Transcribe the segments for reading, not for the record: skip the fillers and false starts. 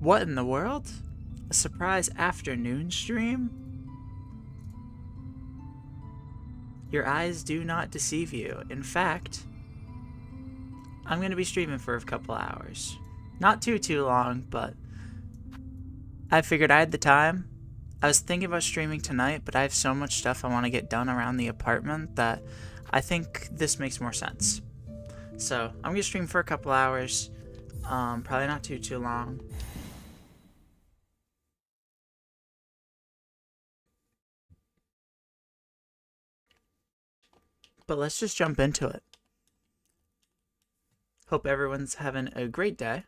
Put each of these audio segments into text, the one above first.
What in the world? A surprise afternoon stream? Your eyes do not deceive you. In fact, I'm going to be streaming for a couple hours. Not too long, but I figured I had the time. I was thinking about streaming tonight, but I have so much stuff I want to get done around the apartment that I think this makes more sense. So, I'm going to stream for a couple hours. Probably not too long. But let's just jump into it. Hope everyone's having a great day.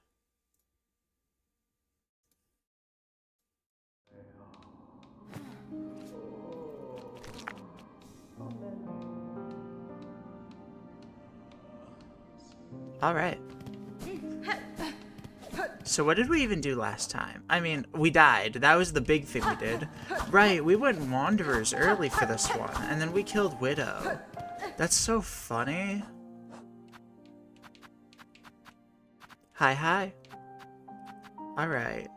Alright. So what did we even do last time? I mean, we died. That was the big thing we did. Right, we went Wanderers early for this one, and then we killed Widow. That's so funny. Hi. Alright.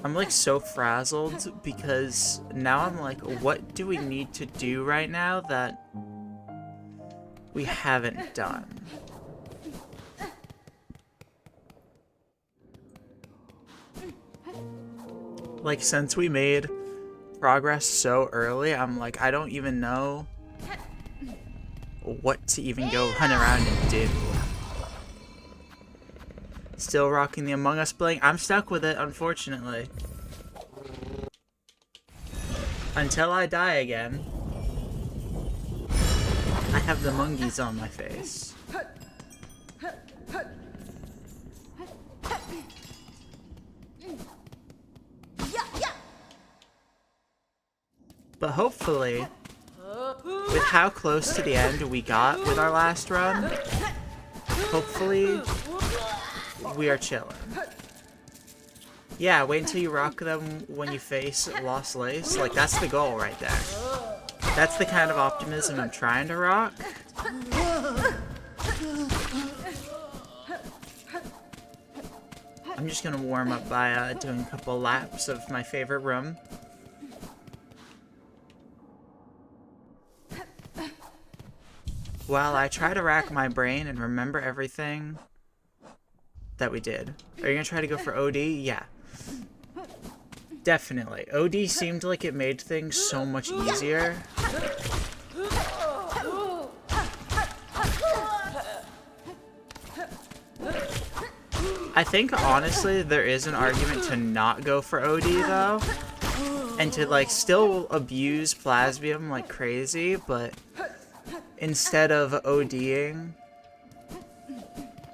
I'm like so frazzled because now I'm like, what do we need to do right now that we haven't done? Like, since we made progress so early, I'm like, I don't even know what to even go run around and do. Still rocking the Among Us bling. I'm stuck with it, unfortunately. Until I die again. I have the monkeys on my face. But hopefully, with how close to the end we got with our last run, hopefully we are chilling. Yeah, wait until you rock them when you face Lost Lace. Like, that's the goal right there. That's the kind of optimism I'm trying to rock. I'm just gonna warm up by doing a couple laps of my favorite room. While I try to rack my brain and remember everything that we did. Are you gonna try to go for OD? Yeah. Definitely. OD seemed like it made things so much easier. I think, honestly, there is an argument to not go for OD, though. And to, like, still abuse Plasmium like crazy, but instead of ODing,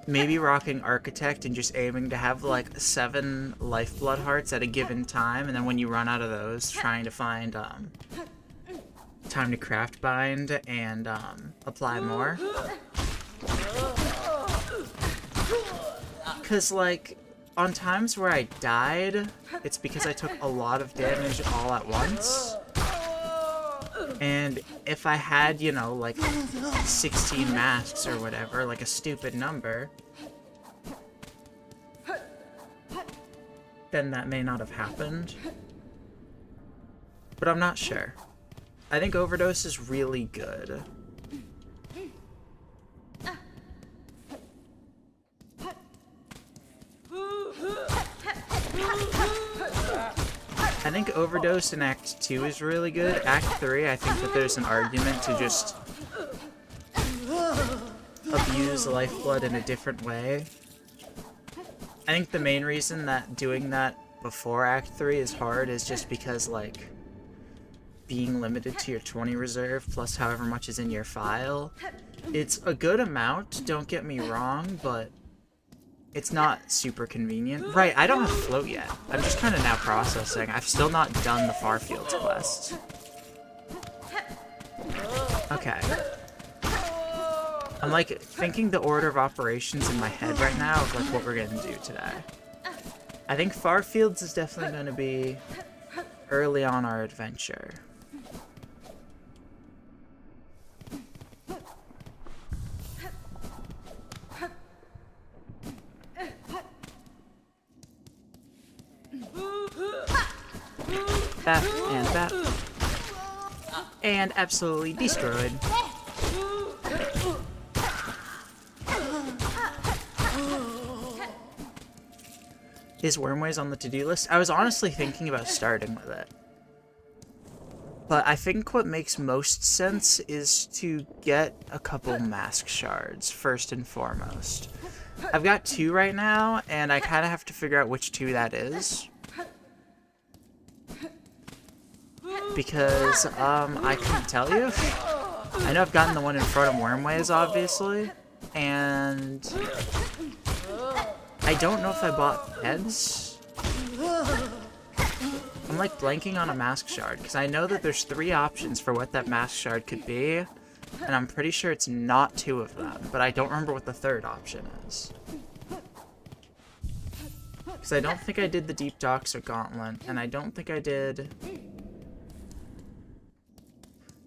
maybe rocking Architect and just aiming to have, like, 7 Lifeblood Hearts at a given time, and then when you run out of those, trying to find, time to craft bind and, apply more. Because, like, on times where I died, it's because I took a lot of damage all at once. And if I had, you know, like 16 masks or whatever, like a stupid number, then that may not have happened. But I'm not sure. I think Overdose is really good. I think Overdose in Act 2 is really good. Act 3, I think that there's an argument to just abuse Lifeblood in a different way. I think the main reason that doing that before Act 3 is hard is just because, like, being limited to your 20 reserve plus however much is in your file. It's a good amount, don't get me wrong, but it's not super convenient. Right, I don't have float yet. I'm just kind of now processing. I've still not done the Farfields quest. Okay. I'm like thinking the order of operations in my head right now of like what we're gonna do today. I think Farfields is definitely gonna be early on our adventure. Bap, and bap. And absolutely destroyed. Is Wormways on the to-do list? I was honestly thinking about starting with it. But I think what makes most sense is to get a couple mask shards, first and foremost. I've got 2 right now, and I kind of have to figure out which 2 that is. Because, I couldn't tell you. I know I've gotten the one in front of Wormways, obviously. And I don't know if I bought heads. I'm like blanking on a mask shard, because I know that there's 3 options for what that mask shard could be, and I'm pretty sure it's not 2 of them, but I don't remember what the 3rd option is. Because I don't think I did the Deep Docks or Gauntlet, and I don't think I did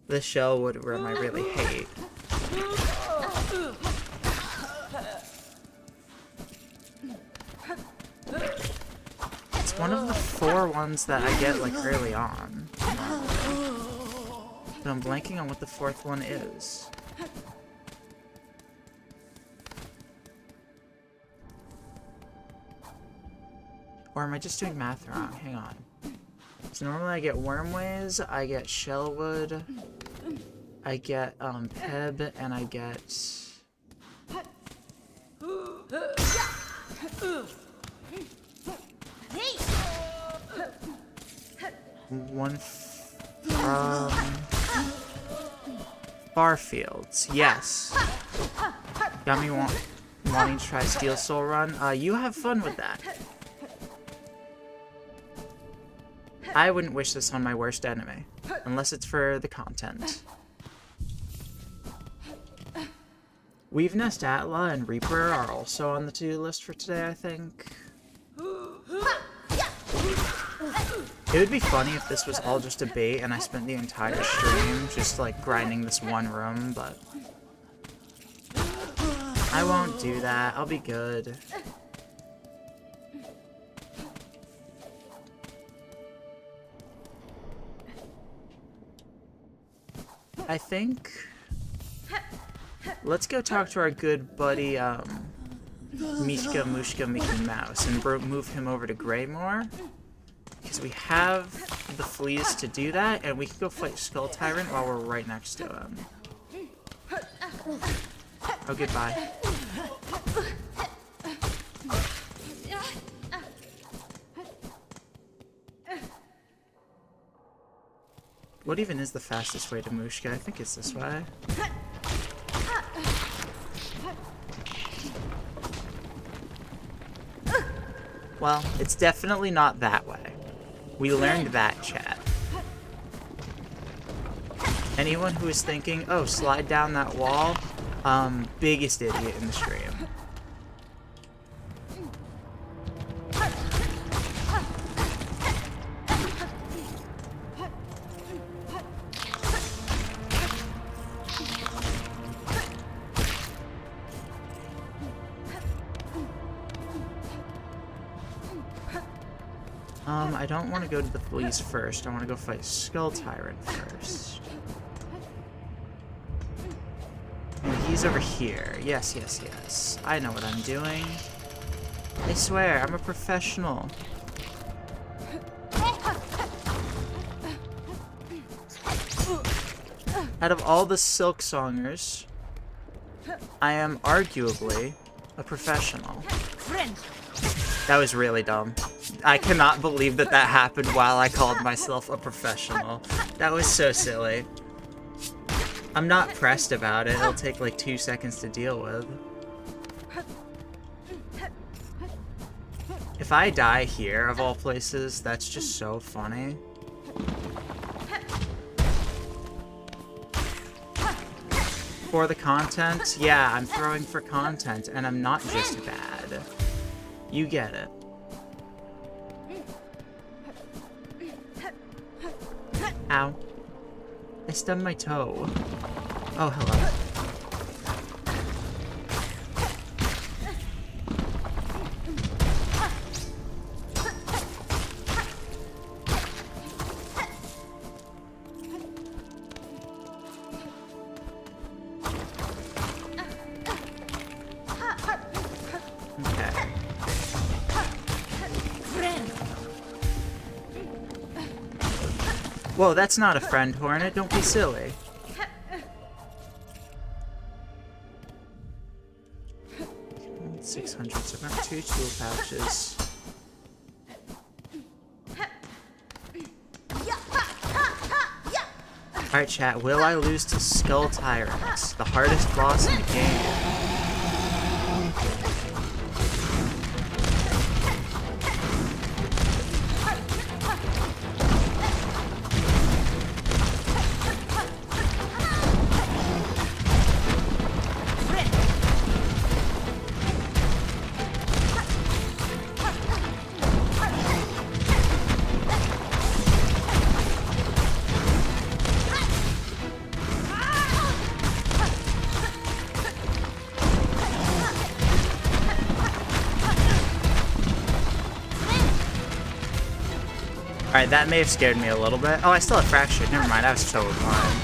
the Shellwood room I really hate. It's one of the 4 ones that I get, like, early on. But I'm blanking on what the 4th one is. Or am I just doing math wrong? Hang on. So normally I get Wormways, I get Shellwood, I get, Peb, and I get... one from Barfields. Yes. Got me wanting to try Steel Soul Run. You have fun with that. I wouldn't wish this on my worst enemy, unless it's for the content. Weave Nest Atla and Reaper are also on the to-do list for today, I think. It would be funny if this was all just a bait and I spent the entire stream just like grinding this one room, but I won't do that. I'll be good. I think let's go talk to our good buddy Mishka Mushka Mickey Mouse and move him over to Greymore. Because we have the fleas to do that, and we can go fight Skull Tyrant while we're right next to him. Oh, goodbye. What even is the fastest way to Mushka? I think it's this way. Well, it's definitely not that way. We learned that, chat. Anyone who is thinking, oh, slide down that wall, biggest idiot in the stream. I don't want to go to the police first. I want to go fight Skull Tyrant first. And he's over here. Yes, yes, yes. I know what I'm doing. I swear, I'm a professional. Out of all the Silksongers, I am arguably a professional. That was really dumb. I cannot believe that that happened while I called myself a professional. That was so silly. I'm not pressed about it. It'll take like 2 seconds to deal with. If I die here, of all places, that's just so funny. For the content? Yeah, I'm throwing for content, and I'm not just bad. You get it. Ow. I stubbed my toe. Oh, hello. Whoa, that's not a friend, Hornet. Don't be silly. $600. So I've got 2 tool pouches. Alright, chat. Will I lose to Skull Tyrants, the hardest boss in the game? Alright, that may have scared me a little bit. Oh, I still have Fractured. Never mind, I was totally fine.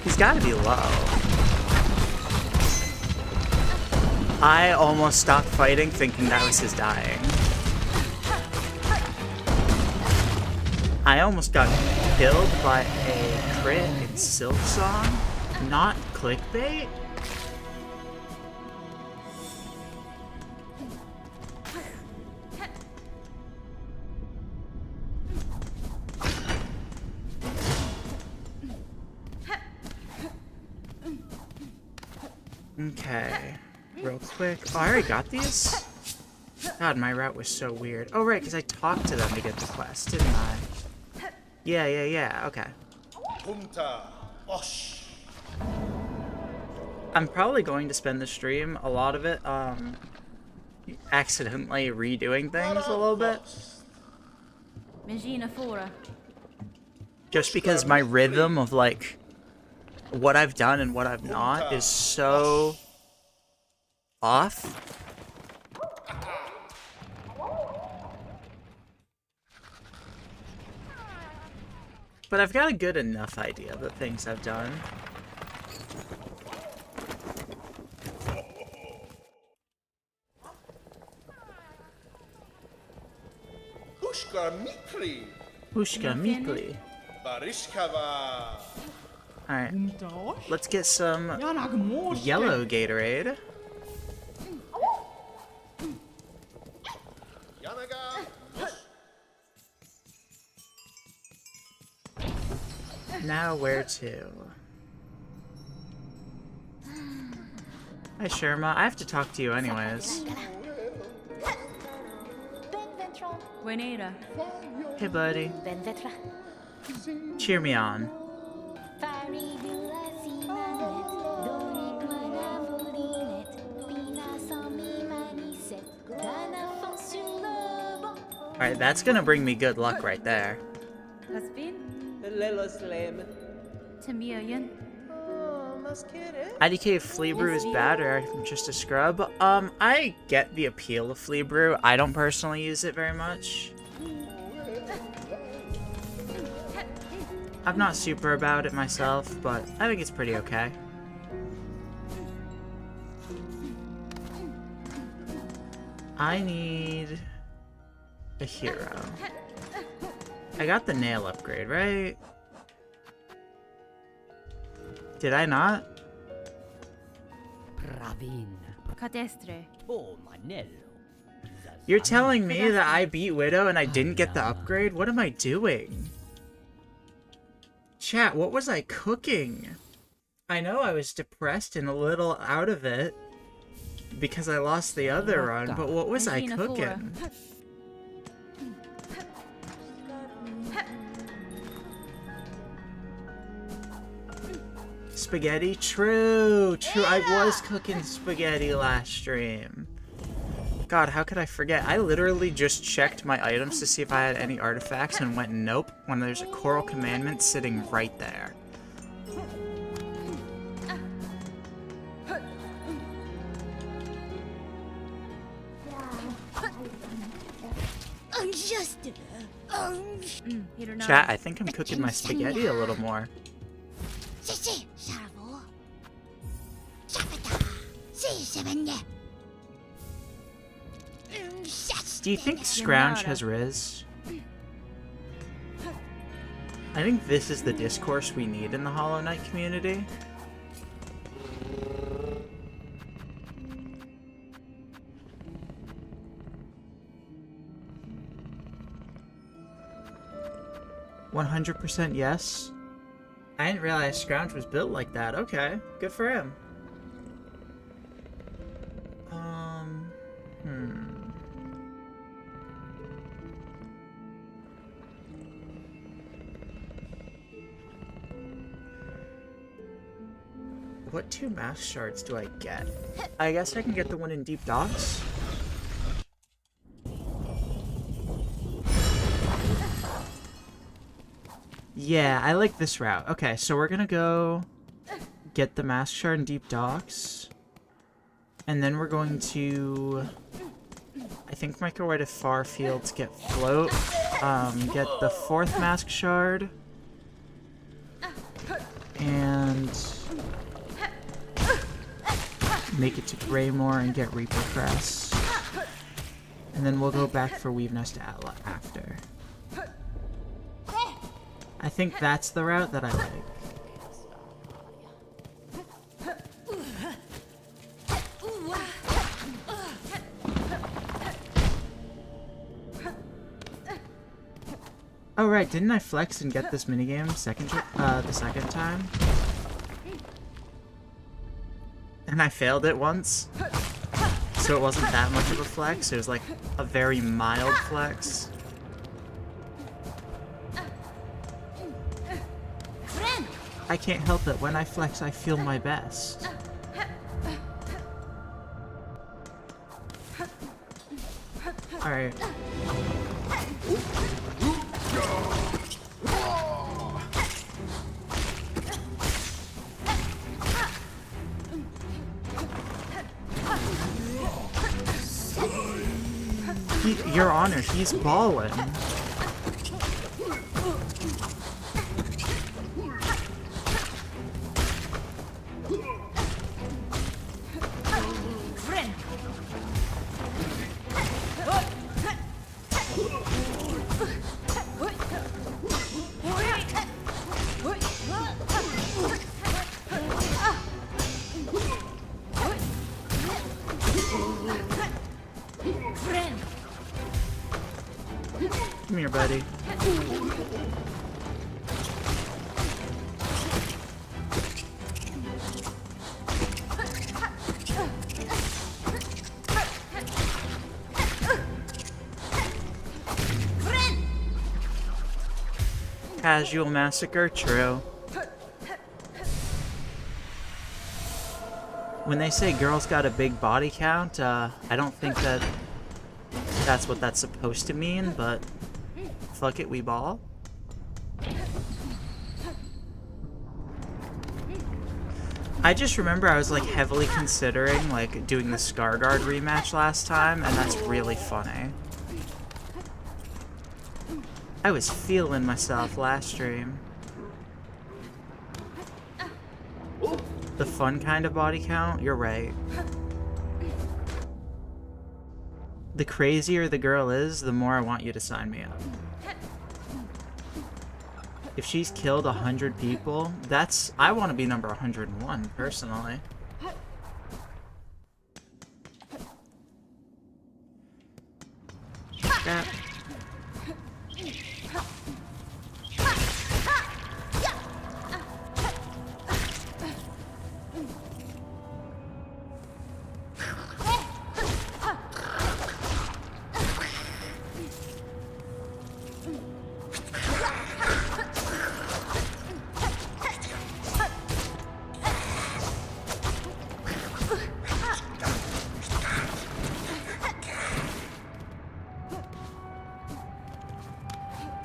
He's gotta be low. I almost stopped fighting thinking that was his dying. I almost got killed by a crit in Silksong, not clickbait. Okay, real quick. Oh, I already got these? God, my route was so weird. Oh, right, because I talked to them to get the quest, didn't I? Yeah, okay. I'm probably going to spend the stream, a lot of it, accidentally redoing things a little bit. Just because my rhythm of, like, what I've done and what I've not is so off. But I've got a good enough idea of the things I've done. Pushka Mikli. Alright, let's get some yellow Gatorade. Now where to? Hi Sherma, I have to talk to you anyways. Hey buddy. Cheer me on. Alright, that's gonna bring me good luck right there. IDK if Flea Brew is bad or I'm just a scrub. I get the appeal of Flea Brew. I don't personally use it very much. I'm not super about it myself, but I think it's pretty okay. I need a hero. I got the nail upgrade, right? Did I not? You're telling me that I beat Widow and I didn't get the upgrade? What am I doing? Chat, what was I cooking? I know I was depressed and a little out of it because I lost the other run, but what was I cooking? Spaghetti? True, I was cooking spaghetti last stream. God, how could I forget? I literally just checked my items to see if I had any artifacts and went nope when there's a Coral Commandment sitting right there. Chat, I think I'm cooking my spaghetti a little more. Do you think Scrounge has Riz? I think this is the discourse we need in the Hollow Knight community. "100% yes." I didn't realize Scrounge was built like that. Okay, good for him. What 2 mask shards do I get? I guess I can get the one in Deep Docks. Yeah, I like this route. Okay, so we're gonna go get the mask shard in Deep Docks. And then we're going to... I think make our way to Far Fields, get Float, get the 4th mask shard, and make it to Greymore and get Reaper Crest. And then we'll go back for Weave Nest Atla after. I think that's the route that I like. Oh right, didn't I flex and get this minigame the second time? And I failed it once. So it wasn't that much of a flex, it was like a very mild flex. I can't help it, when I flex I feel my best. Alright. Your Honor, he's ballin'. Come here, buddy. Casual massacre, true. When they say girls got a big body count, I don't think that that's what that's supposed to mean, but fuck it, we ball. I just remember I was like heavily considering like doing the Scarguard rematch last time, and that's really funny. I was feeling myself last stream. The fun kind of body count? You're right. The crazier the girl is, the more I want you to sign me up. If she's killed 100 people, that's... I want to be number 101, personally. That...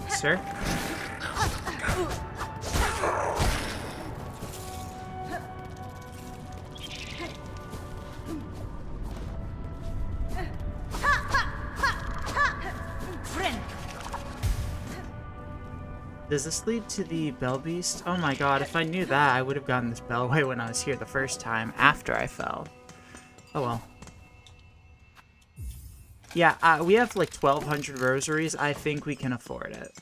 Sir? Does this lead to the Bell Beast? Oh my god, if I knew that, I would have gotten this Bellway when I was here the first time, after I fell. Oh well. Yeah, we have like 1,200 rosaries. I think we can afford it.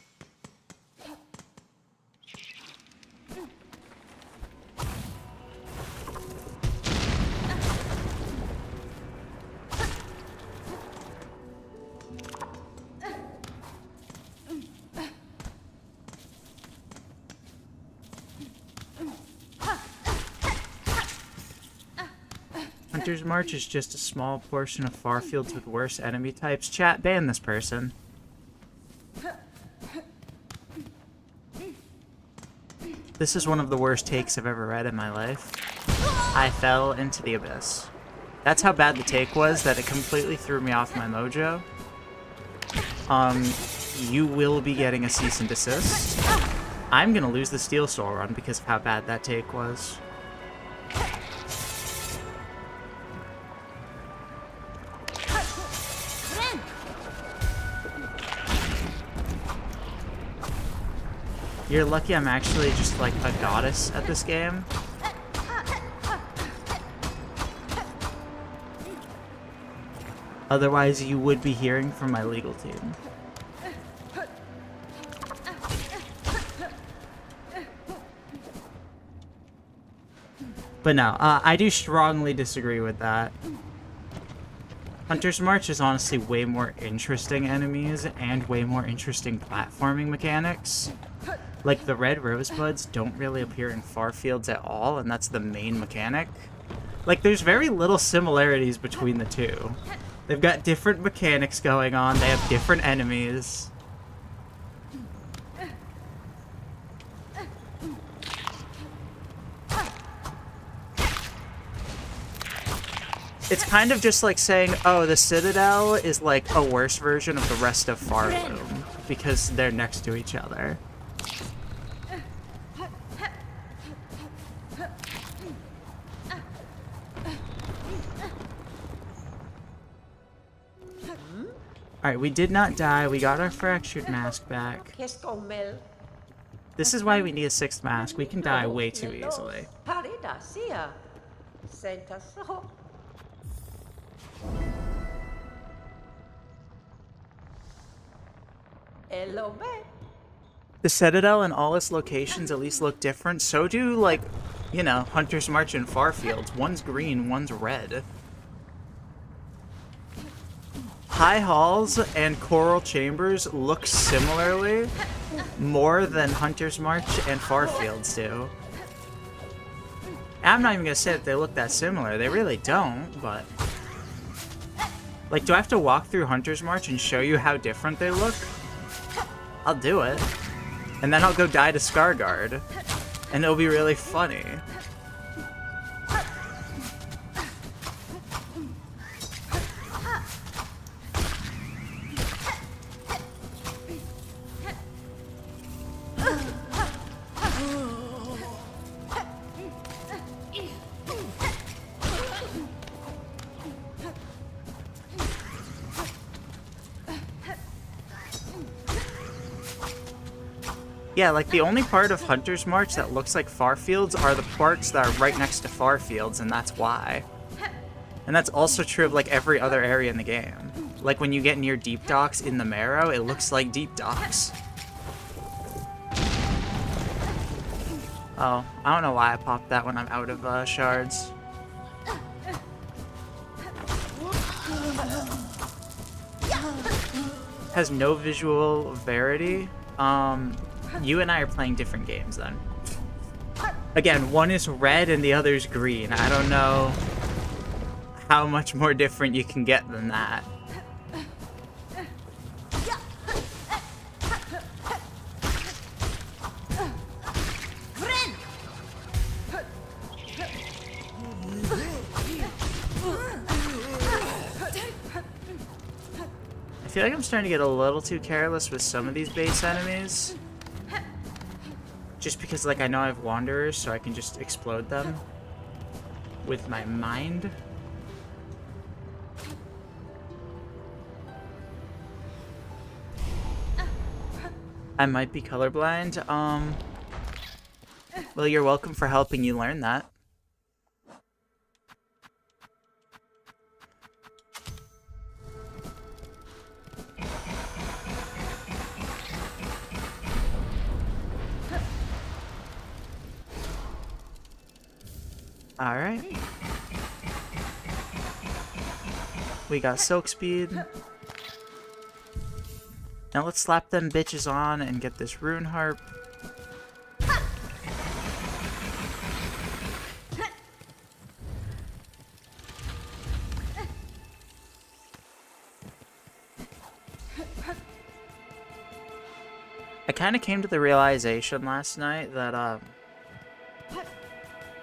Hunter's March is just a small portion of far fields with worse enemy types. Chat, ban this person. This is one of the worst takes I've ever read in my life. I fell into the abyss. That's how bad the take was, that it completely threw me off my mojo. You will be getting a cease and desist. I'm gonna lose the Steel Soul run because of how bad that take was. You're lucky I'm actually just like a goddess at this game. Otherwise, you would be hearing from my legal team. But no, I do strongly disagree with that. Hunter's March is honestly way more interesting enemies and way more interesting platforming mechanics. Like, the red rosebuds don't really appear in far fields at all, and that's the main mechanic. Like, there's very little similarities between the two. They've got different mechanics going on, they have different enemies. It's kind of just like saying, oh, the Citadel is like a worse version of the rest of Farloom, because they're next to each other. Alright, we did not die. We got our fractured mask back. This is why we need a 6th mask. We can die way too easily. The Citadel and all its locations at least look different. So do, like, you know, Hunter's March and Farfields. One's green, one's red. High Halls and Coral Chambers look similarly more than Hunter's March and Farfields do. I'm not even gonna say that they look that similar. They really don't, but... Like, do I have to walk through Hunter's March and show you how different they look? I'll do it. And then I'll go die to Scarguard. And it'll be really funny. Yeah, like, the only part of Hunter's March that looks like Farfields are the parts that are right next to Farfields, and that's why. And that's also true of, like, every other area in the game. Like, when you get near Deep Docks in the Marrow, it looks like Deep Docks. Oh, I don't know why I popped that when I'm out of, shards. Has no visual verity. You and I are playing different games then. Again, one is red and the other is green. I don't know how much more different you can get than that. I feel like I'm starting to get a little too careless with some of these base enemies. Just because, like, I know I have Wanderers, so I can just explode them with my mind. I might be colorblind. Well, you're welcome for helping you learn that. Alright. We got Silk Speed. Now let's slap them bitches on and get this Rune Harp. I kind of came to the realization last night that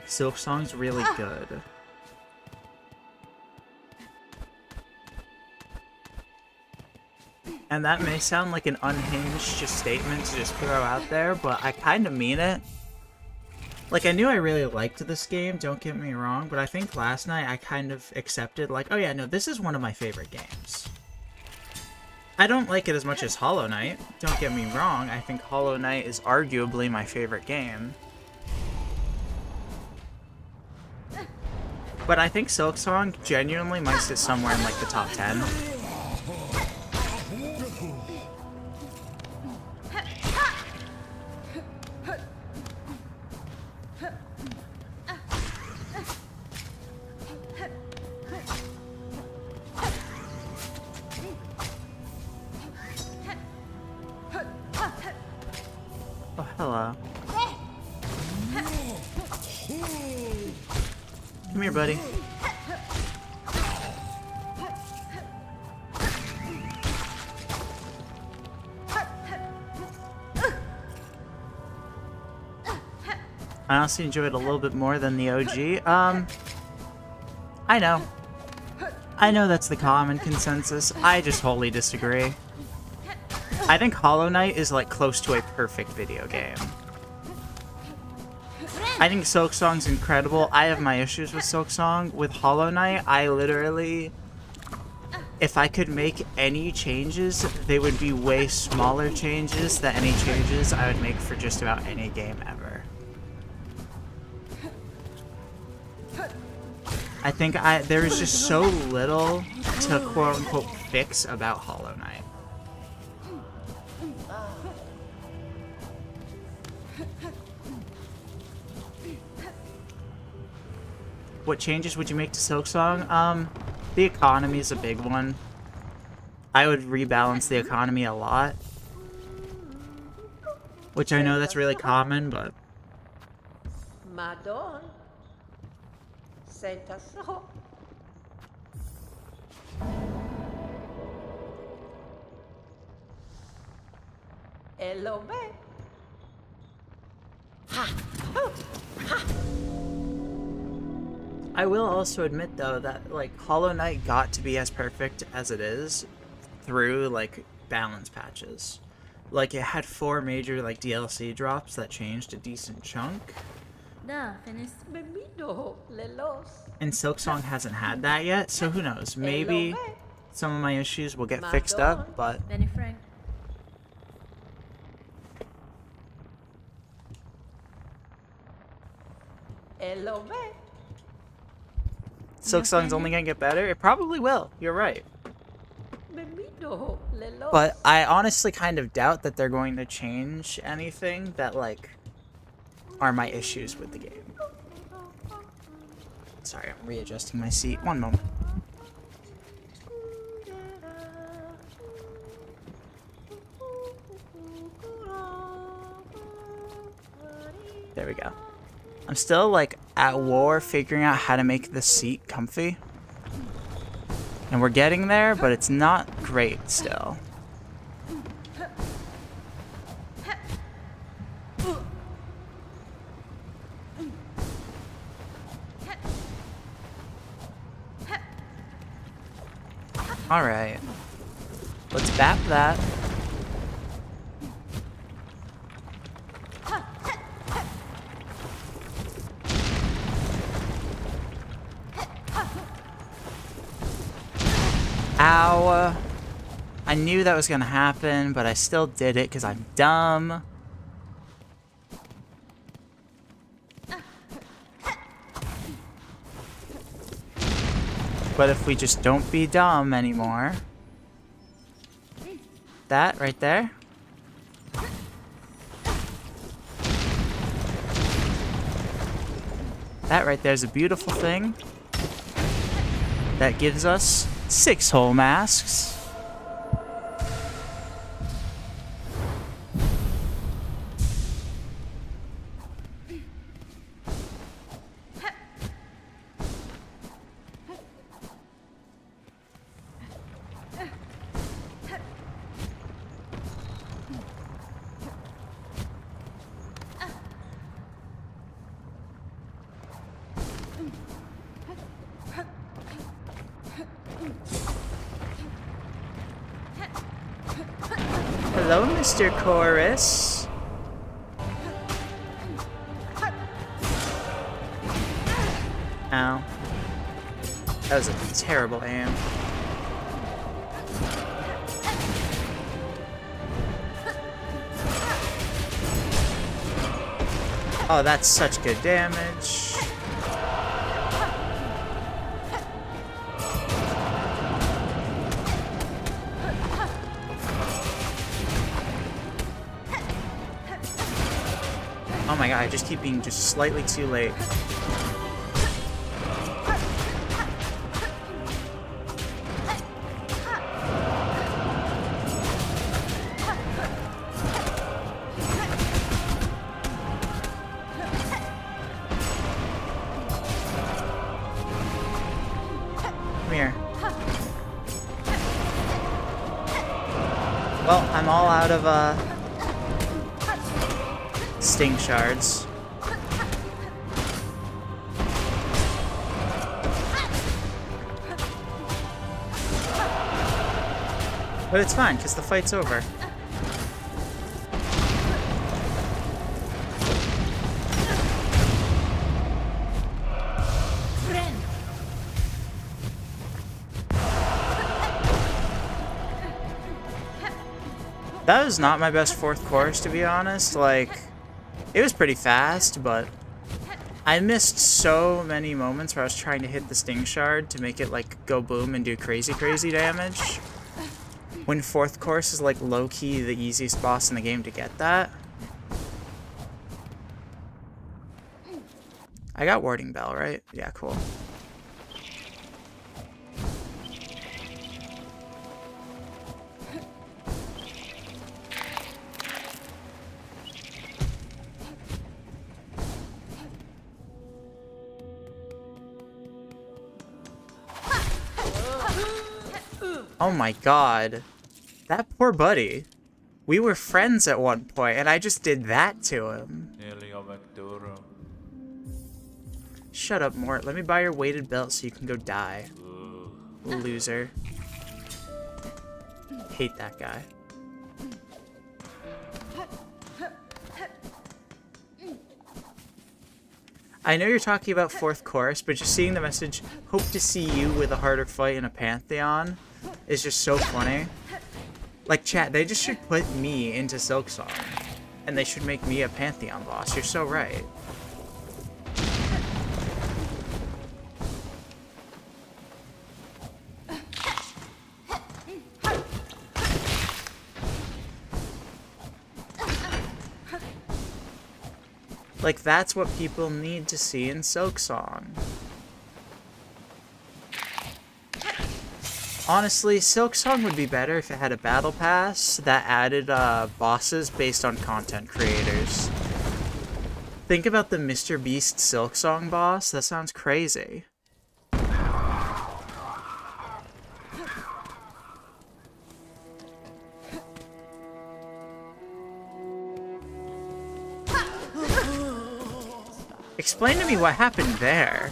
Silksong's really good. And that may sound like an unhinged just statement to just throw out there, but I kind of mean it. Like, I knew I really liked this game, don't get me wrong, but I think last night I kind of accepted, like, oh yeah, no, this is one of my favorite games. I don't like it as much as Hollow Knight, don't get me wrong, I think Hollow Knight is arguably my favorite game. But I think Silksong genuinely might sit somewhere in, like, the top 10. Oh, hello. Come here, buddy. I honestly enjoyed it a little bit more than the OG. I know. I know that's the common consensus. I just wholly disagree. I think Hollow Knight is, like, close to a perfect video game. I think Silksong's incredible. I have my issues with Silksong. With Hollow Knight, I literally... If I could make any changes, they would be way smaller changes than any changes I would make for just about any game ever. I think there is just so little to quote-unquote fix about Hollow Knight. What changes would you make to Silksong? The economy is a big one. I would rebalance the economy a lot. Which I know that's really common, but... Madon. Senta so. Elo me. Ha! Ha! I will also admit, though, that, like, Hollow Knight got to be as perfect as it is through, like, balance patches. Like, it had 4 major, like, DLC drops that changed a decent chunk. And Silksong hasn't had that yet, so who knows? Maybe some of my issues will get fixed up, but... Silksong's only gonna get better? It probably will, you're right. But I honestly kind of doubt that they're going to change anything that, like, are my issues with the game. Sorry, I'm readjusting my seat. One moment. There we go. I'm still, like, at war figuring out how to make the seat comfy. And we're getting there, but it's not great still. Alright. Let's bap that. Ow. I knew that was gonna happen, but I still did it because I'm dumb. But if we just don't be dumb anymore. That right there. That right there is a beautiful thing. That gives us 6 whole masks. Hello, Mr. Chorus. Ow. That was a terrible aim. Oh, that's such good damage. Oh my god, I just keep being just slightly too late. Come here. Well, I'm all out of, Sting shards. But it's fine, because the fight's over. That was not my best 4th course, to be honest. Like, it was pretty fast, but I missed so many moments where I was trying to hit the Sting Shard to make it, like, go boom and do crazy, crazy damage. When 4th course is, like, low-key the easiest boss in the game to get that. I got Warding Bell, right? Yeah, cool. Oh my god. That poor buddy. We were friends at one point, and I just did that to him. Shut up, Mort. Let me buy your weighted belt so you can go die. Loser. Hate that guy. I know you're talking about 4th course, but just seeing the message, hope to see you with a harder fight in a Pantheon, is just so funny. Like, chat, they just should put me into Silksong, and they should make me a Pantheon boss. You're so right. Like, that's what people need to see in Silksong. Honestly, Silksong would be better if it had a battle pass that added bosses based on content creators. Think about the Mr. Beast Silksong boss. That sounds crazy. Explain to me what happened there.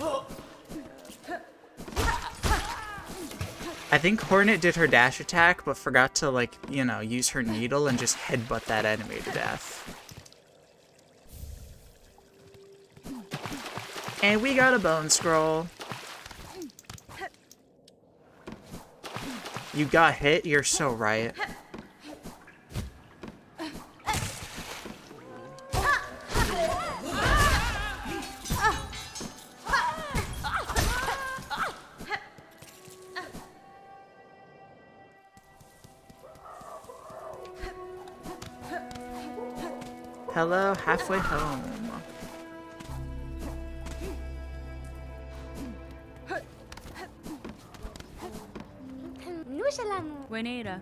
I think Hornet did her dash attack, but forgot to, like, you know, use her needle and just headbutt that enemy to death. And we got a bone scroll. You got hit? You're so right. Hello, halfway home. Buenera.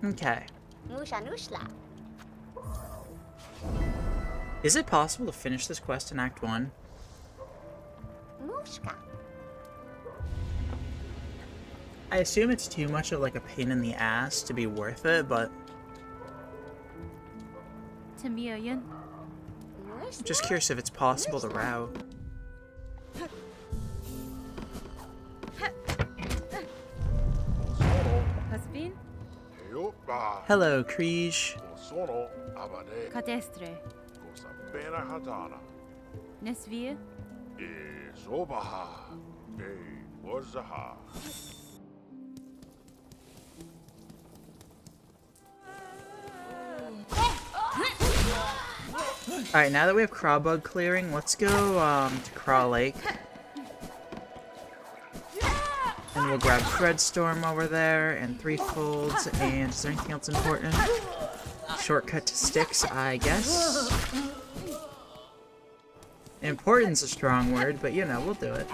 Okay. Is it possible to finish this quest in Act 1? I assume it's too much of like a pain in the ass to be worth it, but Tamiayan. I'm just curious if it's possible to route. Hasbin. Hello, Kriege. Cadestre. Nesvia. Alright, now that we have Crawbug clearing, let's go to Craw Lake. And we'll grab Threadstorm over there, and Threefolds, and is there anything else important? Shortcut to Styx, I guess. Important's a strong word, but you know, we'll do it.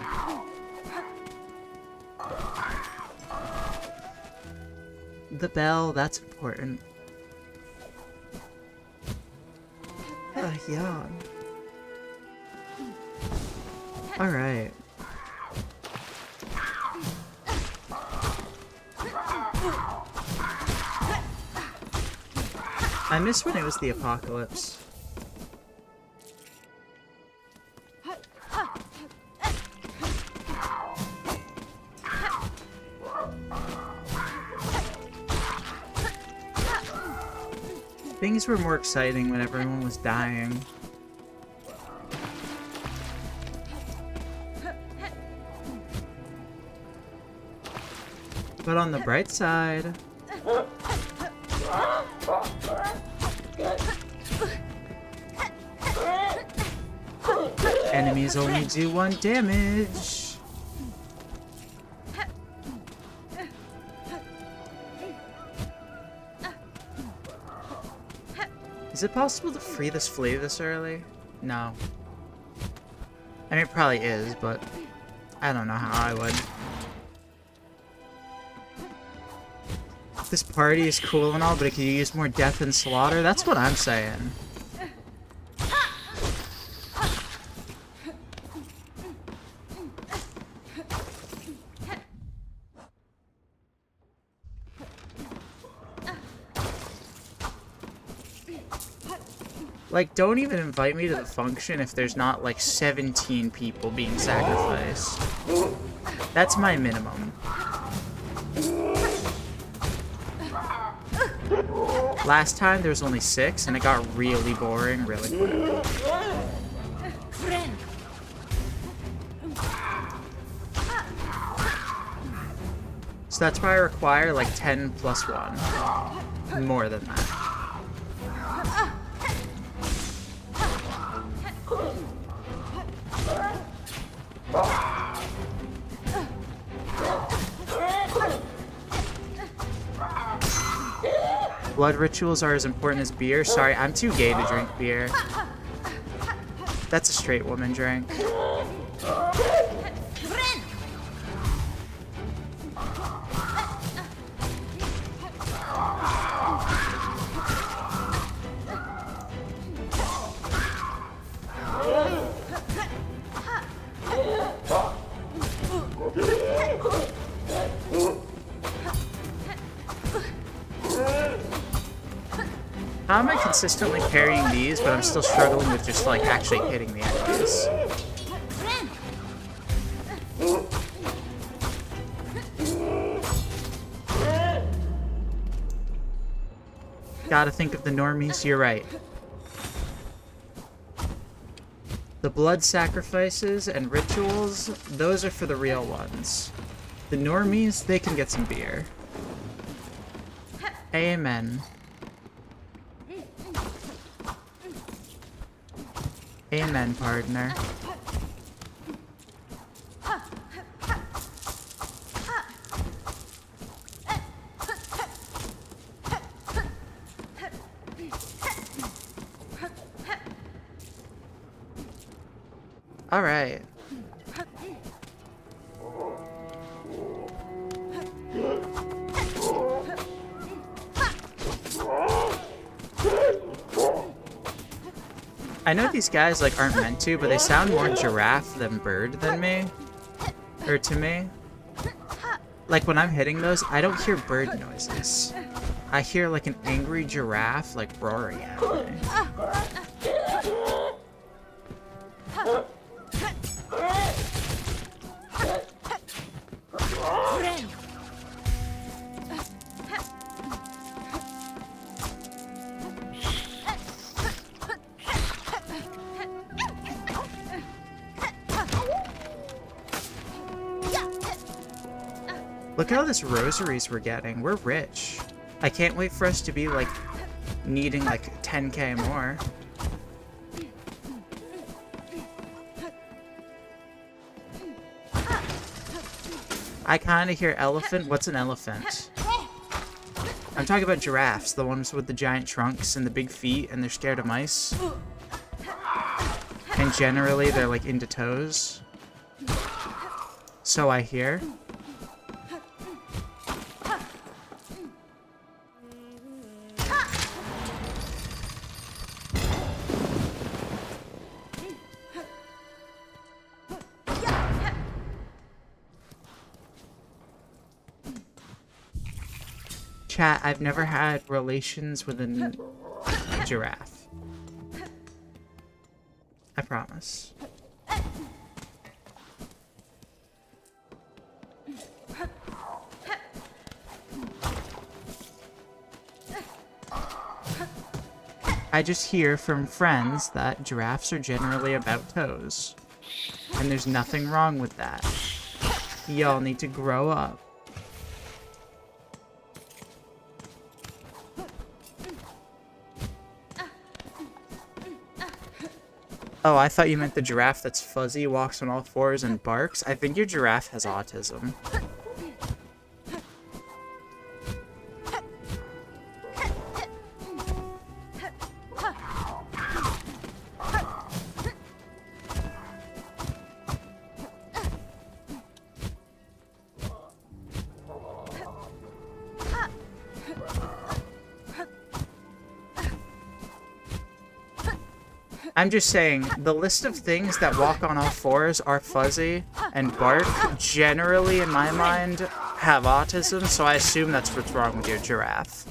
The bell, that's important. Yeah. Alright. I miss when it was the apocalypse. Things were more exciting when everyone was dying. But on the bright side... enemies only do 1 damage. Is it possible to free this flea this early? No. I mean, it probably is, but I don't know how I would. This party is cool and all, but it could use more death and slaughter? That's what I'm saying. Like, don't even invite me to the function if there's not, like, 17 people being sacrificed. That's my minimum. Last time there was only 6, and it got really boring really quick. So that's why I require, like, 10 plus 1. More than that. Blood rituals are as important as beer. Sorry, I'm too gay to drink beer. That's a straight woman drink. How am I consistently parrying these, but I'm still struggling with just, like, actually hitting the enemies? Gotta think of the normies, you're right. The blood sacrifices and rituals, those are for the real ones. The normies, they can get some beer. Amen. Amen, partner. All right. I know these guys like aren't meant to, but they sound more giraffe than bird than me. Or to me. Like when I'm hitting those, I don't hear bird noises. I hear like an angry giraffe like roaring at me. Look at all this rosaries we're getting. We're rich. I can't wait for us to be like needing like 10k more. I kind of hear elephant. What's an elephant? I'm talking about giraffes, the ones with the giant trunks and the big feet, and they're scared of mice. And generally they're like into toes. So I hear. Chat, I've never had relations with a giraffe. I promise. I just hear from friends that giraffes are generally about toes. And there's nothing wrong with that. Y'all need to grow up. Oh, I thought you meant the giraffe that's fuzzy, walks on all fours, and barks. I think your giraffe has autism. I'm just saying, the list of things that walk on all fours, are fuzzy, and bark, generally, in my mind, have autism, so I assume that's what's wrong with your giraffe.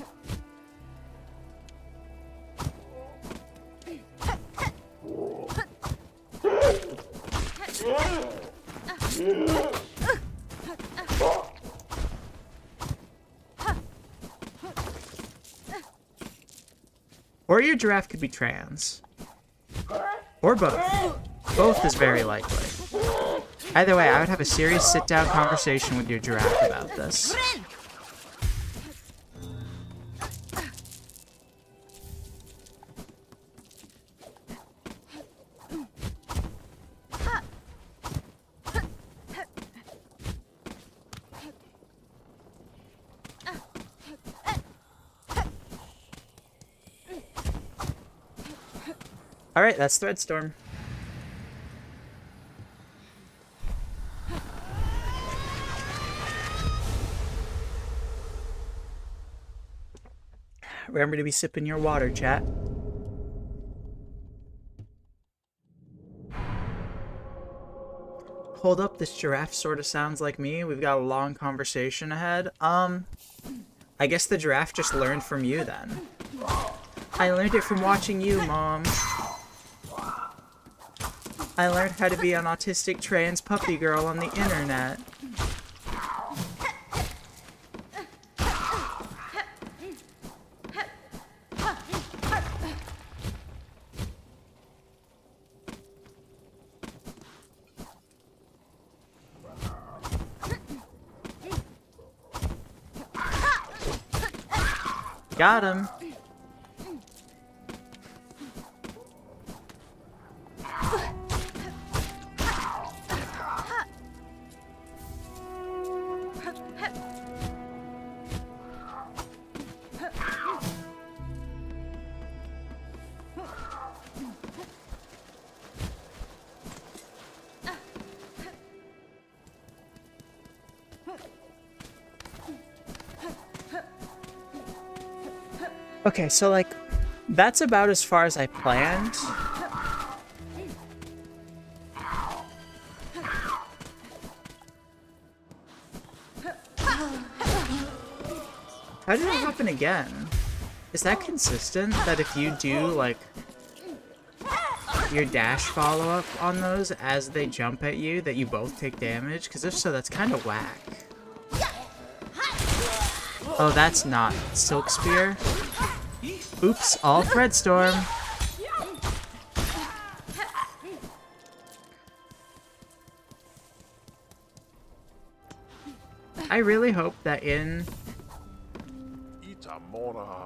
Or your giraffe could be trans. Or both. Both is very likely. Either way, I would have a serious sit-down conversation with your giraffe about this. Alright, that's Threadstorm. Remember to be sipping your water, chat. Hold up, this giraffe sort of sounds like me. We've got a long conversation ahead. I guess the giraffe just learned from you then. I learned it from watching you, Mom. I learned how to be an autistic trans puppy girl on the internet. Got him. Okay, so like, that's about as far as I planned. How did it happen again? Is that consistent? That if you do, like, your dash follow-up on those as they jump at you, that you both take damage? Because if so, that's kind of whack. Oh, that's not Silk Spear. Oops, all Thread Storm. I really hope that in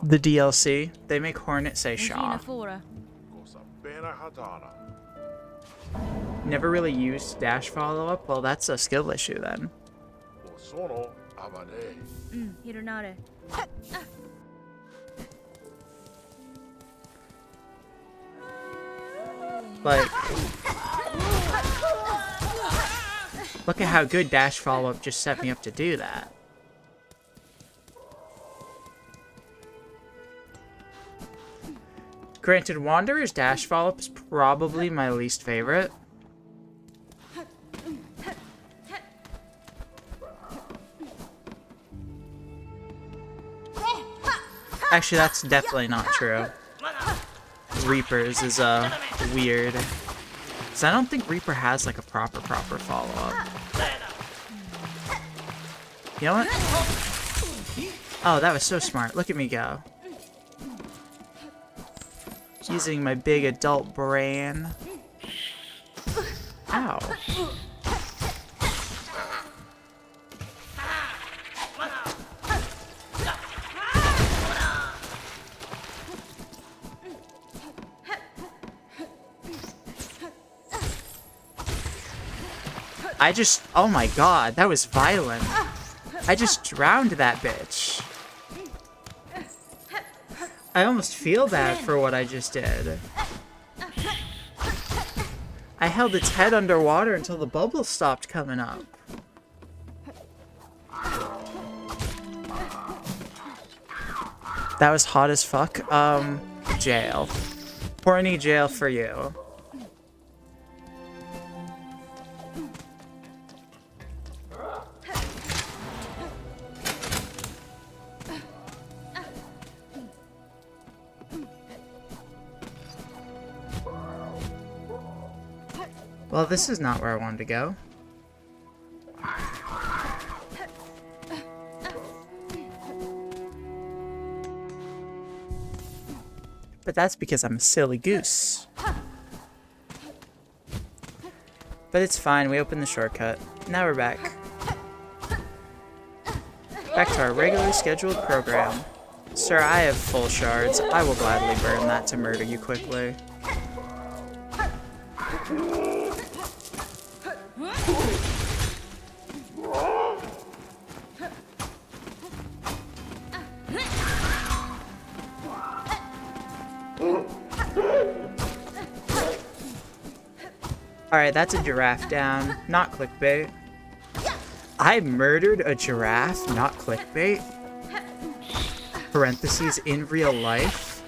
the DLC, they make Hornet say Shaw. Fora. Never really used dash follow-up? Well, that's a skill issue then. Hironare. Like, look at how good dash follow-up just set me up to do that. Granted, Wanderer's dash follow-up is probably my least favorite. Actually, that's definitely not true. Reaper's is weird. Because I don't think Reaper has like a proper follow-up. You know what? Oh, that was so smart. Look at me go. Using my big adult brain. Ow. Oh my god, that was violent. I just drowned that bitch. I almost feel bad for what I just did. I held its head underwater until the bubbles stopped coming up. That was hot as fuck. Jail. Horny jail for you. Well, this is not where I wanted to go. But that's because I'm a silly goose. But it's fine, we opened the shortcut. Now we're back. Back to our regularly scheduled program. Sir, I have full shards. I will gladly burn that to murder you quickly. Alright, that's a giraffe down. Not clickbait. I murdered a giraffe, not clickbait. Parentheses, in real life.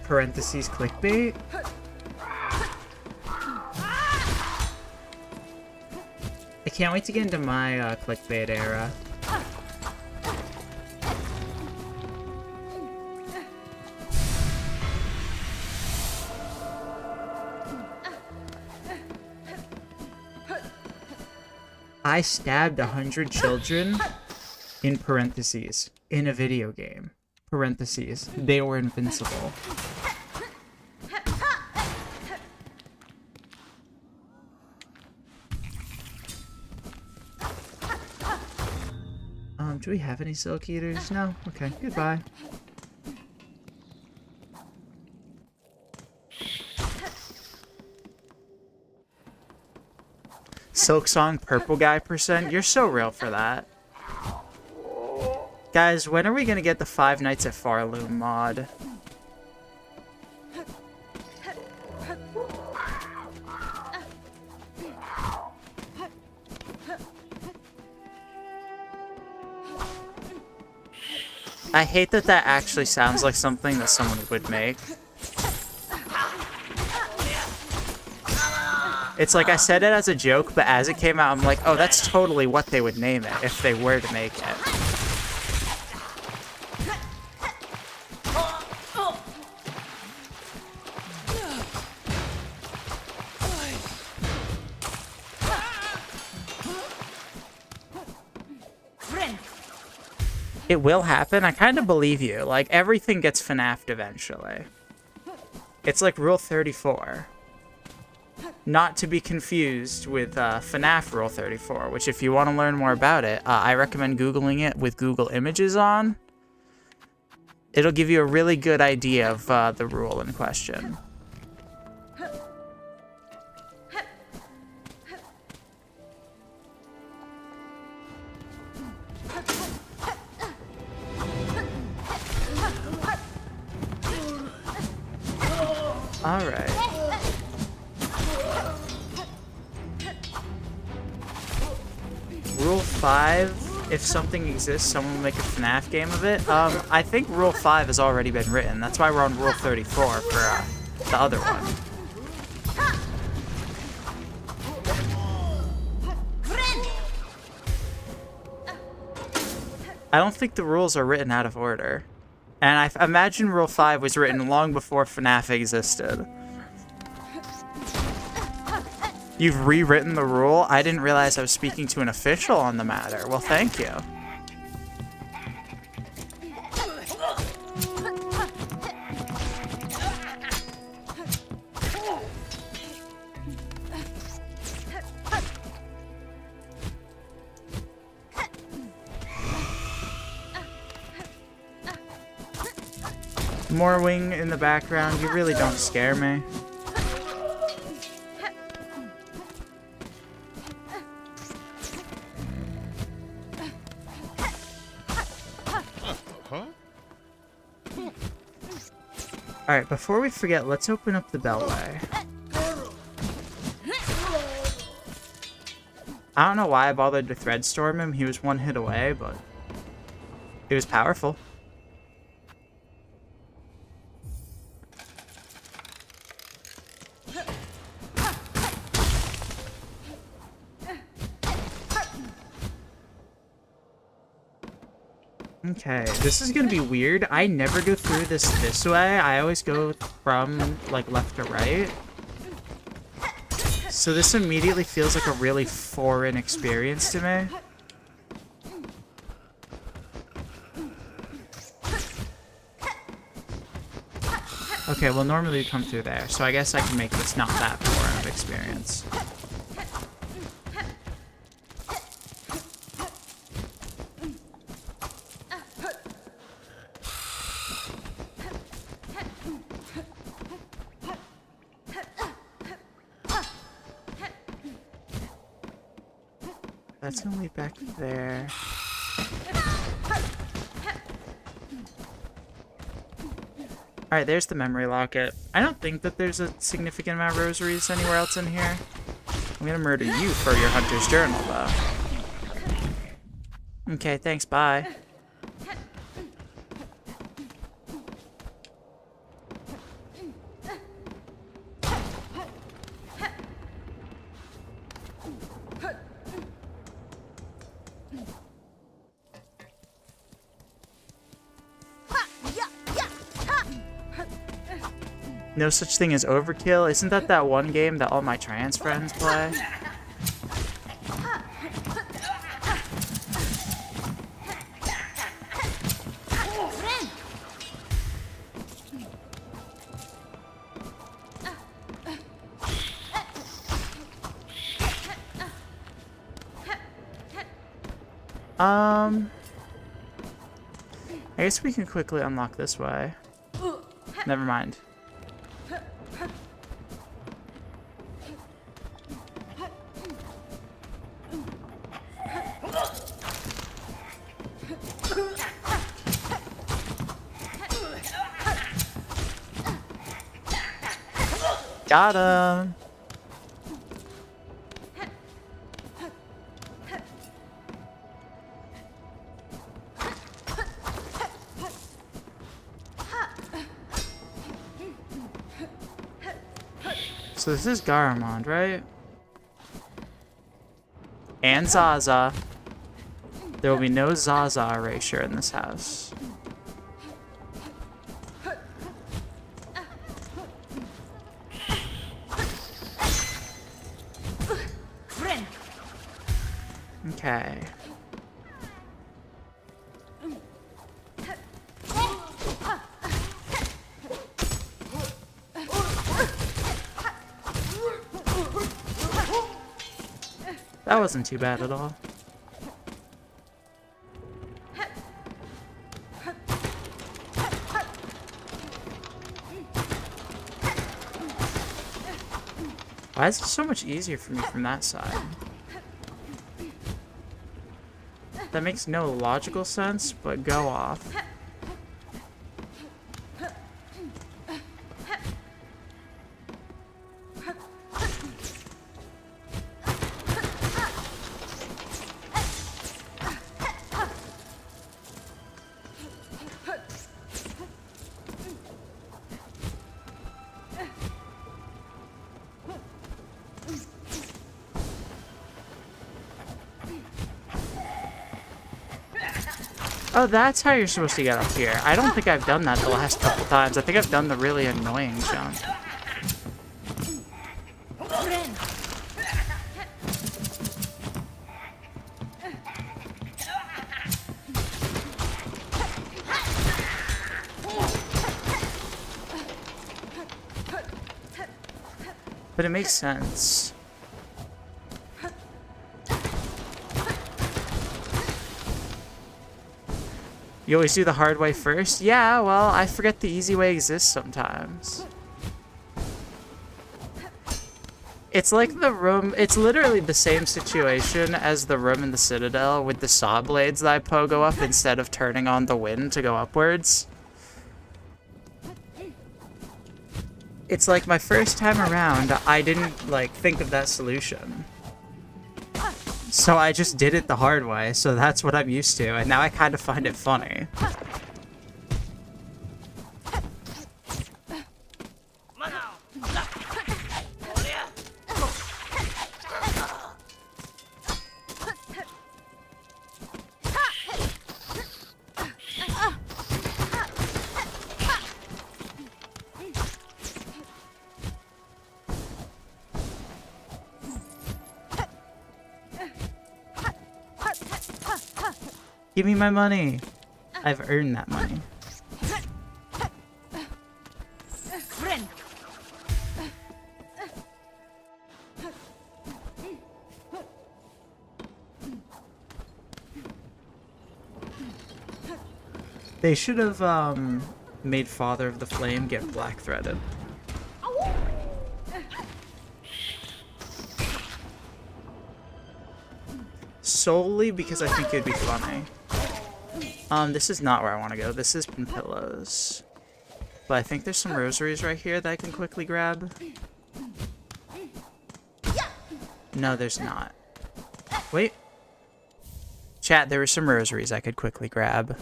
Parentheses, clickbait. I can't wait to get into my clickbait era. I stabbed 100 children, in parentheses, in a video game. Parentheses, they were invincible. Do we have any Silk Eaters? No? Okay, goodbye. Silksong purple guy %? You're so real for that. Guys, when are we gonna get the 5 Nights at Farloom mod? I hate that that actually sounds like something that someone would make. It's like I said it as a joke, but as it came out, I'm like, oh, that's totally what they would name it if they were to make it. It will happen. I kind of believe you. Like, everything gets FNAF'd eventually. It's like Rule 34. Not to be confused with FNAF Rule 34, which if you want to learn more about it, I recommend Googling it with Google Images on. It'll give you a really good idea of the rule in question. Alright. Rule 5, if something exists, someone will make a FNAF game of it. I think Rule 5 has already been written. That's why we're on Rule 34 for the other one. I don't think the rules are written out of order. And I imagine Rule 5 was written long before FNAF existed. You've rewritten the rule? I didn't realize I was speaking to an official on the matter. Well, thank you. Morwing in the background, you really don't scare me. Alright, before we forget, let's open up the Beltway. I don't know why I bothered to Threadstorm him. He was one hit away, but it was powerful. Okay, this is gonna be weird. I never go through this way. I always go from, like, left to right. So this immediately feels like a really foreign experience to me. Okay, well, normally we come through there, so I guess I can make this not that foreign of experience. That's gonna lead back there. Alright, there's the memory locket. I don't think that there's a significant amount of rosaries anywhere else in here. I'm gonna murder you for your hunter's journal, though. Okay, thanks, bye. No such thing as overkill. Isn't that one game that all my trans friends play? I guess we can quickly unlock this way. Never mind. Got him! So this is Garamond, right? And Zaza. There will be no Zaza erasure in this house. Okay. That wasn't too bad at all. Why is it so much easier for me from that side? That makes no logical sense, but go off. Oh, that's how you're supposed to get up here. I don't think I've done that the last couple times. I think I've done the really annoying jump. But it makes sense. You always do the hard way first? Yeah, well, I forget the easy way exists sometimes. It's like the room, it's literally the same situation as the room in the Citadel with the saw blades that I pogo up instead of turning on the wind to go upwards. It's like my first time around, I didn't like think of that solution. So I just did it the hard way, so that's what I'm used to, and now I kind of find it funny. Give me my money. I've earned that money. They should have made Father of the Flame get black threaded. Solely because I think it'd be funny. This is not where I want to go. This is Pinpillows. But I think there's some rosaries right here that I can quickly grab. No, there's not. Wait. Chat, there were some rosaries I could quickly grab.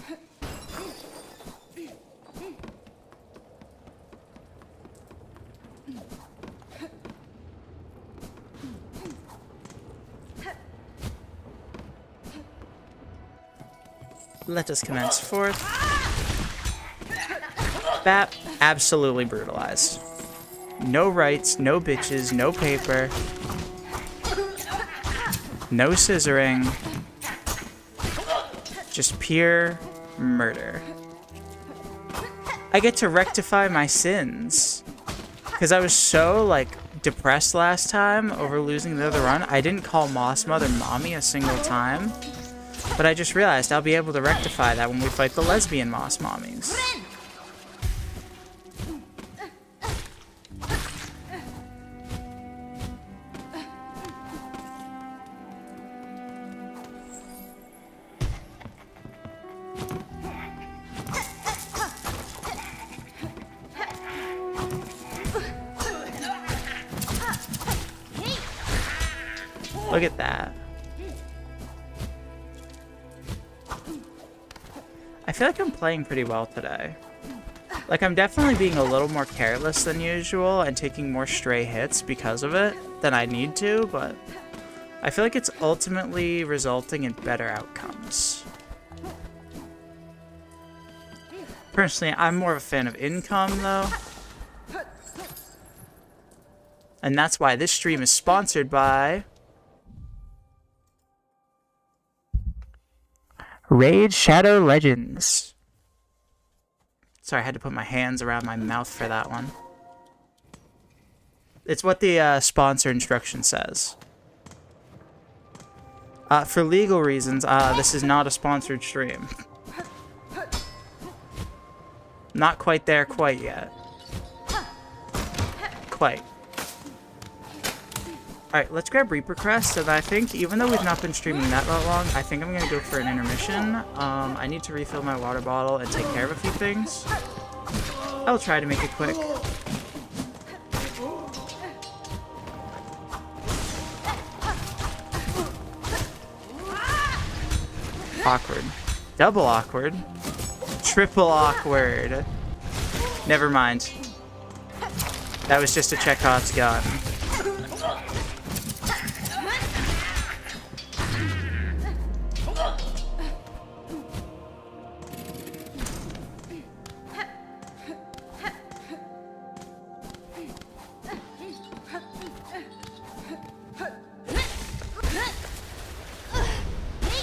Let us commence forth. Bat, absolutely brutalized. No rights, no bitches, no paper. No scissoring. Just pure murder. I get to rectify my sins. Because I was so, like, depressed last time over losing the other run, I didn't call Moss Mother Mommy a single time. But I just realized I'll be able to rectify that when we fight the lesbian Moss Mommies. Look at that. I feel like I'm playing pretty well today. Like, I'm definitely being a little more careless than usual and taking more stray hits because of it than I need to, but I feel like it's ultimately resulting in better outcomes. Personally, I'm more of a fan of income, though. And that's why this stream is sponsored by Raid Shadow Legends. Sorry, I had to put my hands around my mouth for that one. It's what the sponsor instruction says. For legal reasons, this is not a sponsored stream. Not quite there quite yet. Quite. Alright, let's grab Reaper Crest, and I think, even though we've not been streaming that long, I think I'm gonna go for an intermission. I need to refill my water bottle and take care of a few things. I'll try to make it quick. Awkward. Double awkward. Triple awkward. Never mind. That was just a Chekhov's gun.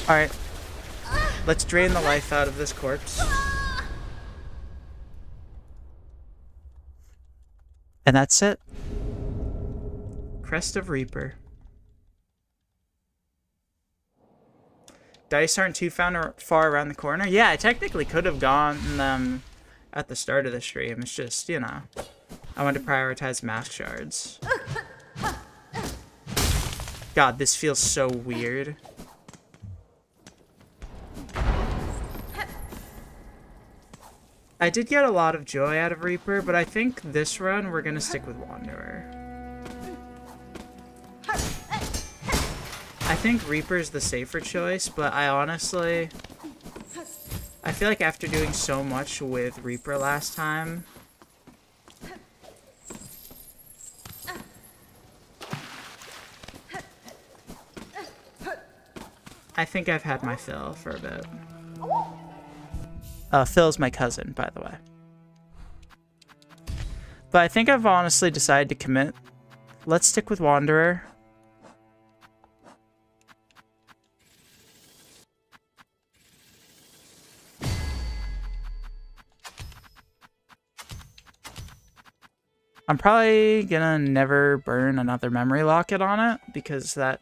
Alright. Let's drain the life out of this corpse. And that's it. Crest of Reaper. Dice aren't too far around the corner. Yeah, I technically could have gotten them at the start of the stream. It's just, you know, I wanted to prioritize mask shards. God, this feels so weird. I did get a lot of joy out of Reaper, but I think this run we're gonna stick with Wanderer. I think Reaper's the safer choice, but I honestly... I feel like after doing so much with Reaper last time... I think I've had my fill for a bit. Phil's my cousin, by the way. But I think I've honestly decided to commit. Let's stick with Wanderer. I'm probably gonna never burn another memory locket on it, because that...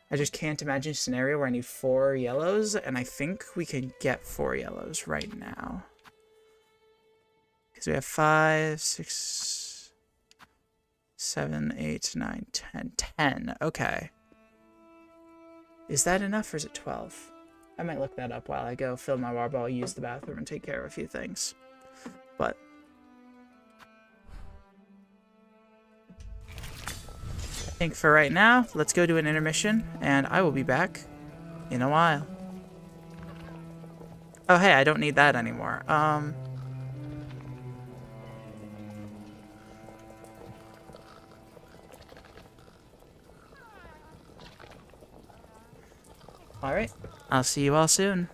I just can't imagine a scenario where I need 4 yellows, and I think we can get 4 yellows right now. Because we have 5, 6, 7, 8, 9, 10. 10, okay. Is that enough, or is it 12? I might look that up while I go fill my water bottle, use the bathroom, and take care of a few things. But... I think for right now, let's go to an intermission, and I will be back in a while. Oh, hey, I don't need that anymore. Alright, I'll see you all soon.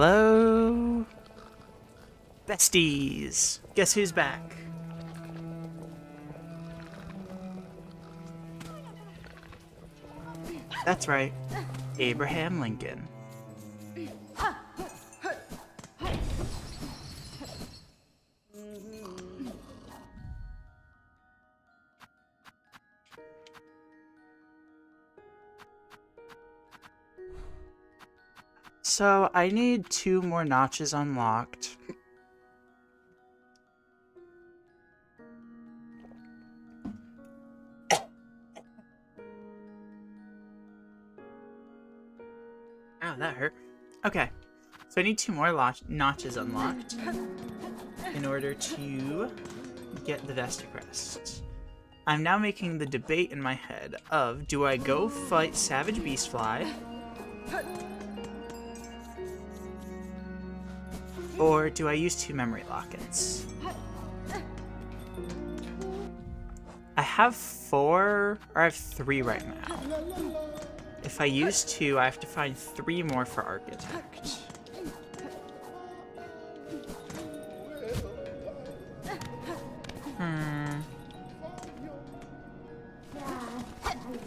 Hello? Besties! Guess who's back? That's right. Abraham Lincoln. So, I need 2 more notches unlocked. Ow, that hurt. Okay. So I need 2 more notches unlocked in order to get the Vesta Crest. I'm now making the debate in my head of, do I go fight Savage Beastfly? Or do I use 2 memory lockets? I have 4, or I have 3 right now. If I use 2, I have to find 3 more for Architect.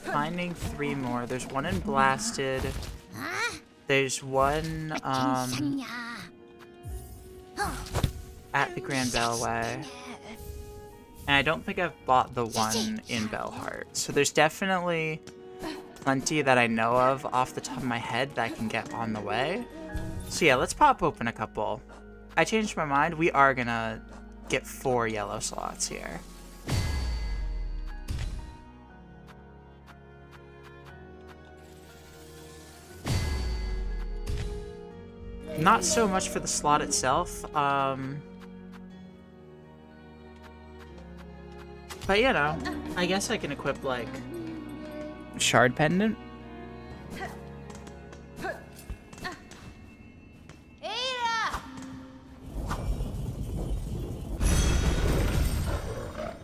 Finding 3 more. There's one in Blasted. There's one, at the Grand Bellway. And I don't think I've bought the one in Bellheart. So there's definitely plenty that I know of off the top of my head that I can get on the way. So yeah, let's pop open a couple. I changed my mind. We are gonna get 4 yellow slots here. Not so much for the slot itself, but you know, I guess I can equip, like, Shard Pendant.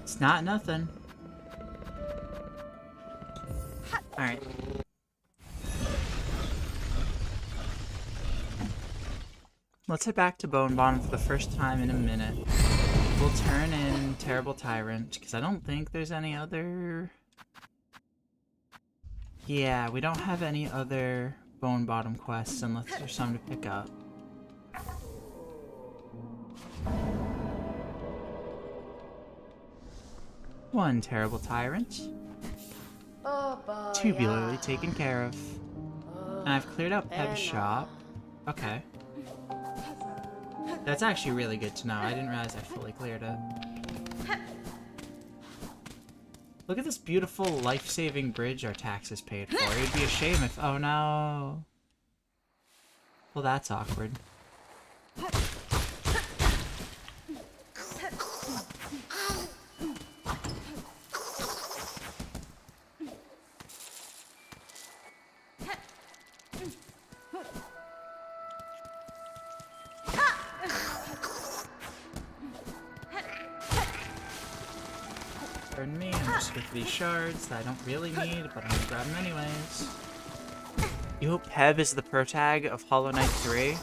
It's not nothing. Alright. Let's head back to Bone Bottom for the first time in a minute. We'll turn in Terrible Tyrant, because I don't think there's any other... Yeah, we don't have any other Bone Bottom quests unless there's some to pick up. One Terrible Tyrant. Tubularly taken care of. And I've cleared out Peb's shop. Okay. That's actually really good to know. I didn't realize I fully cleared it. Look at this beautiful life-saving bridge our taxes paid for. It'd be a shame if... Oh no. Well, that's awkward. Pardon me, I'm just with these shards that I don't really need, but I'm gonna grab them anyways. You hope Peb is the protag of Hollow Knight 3?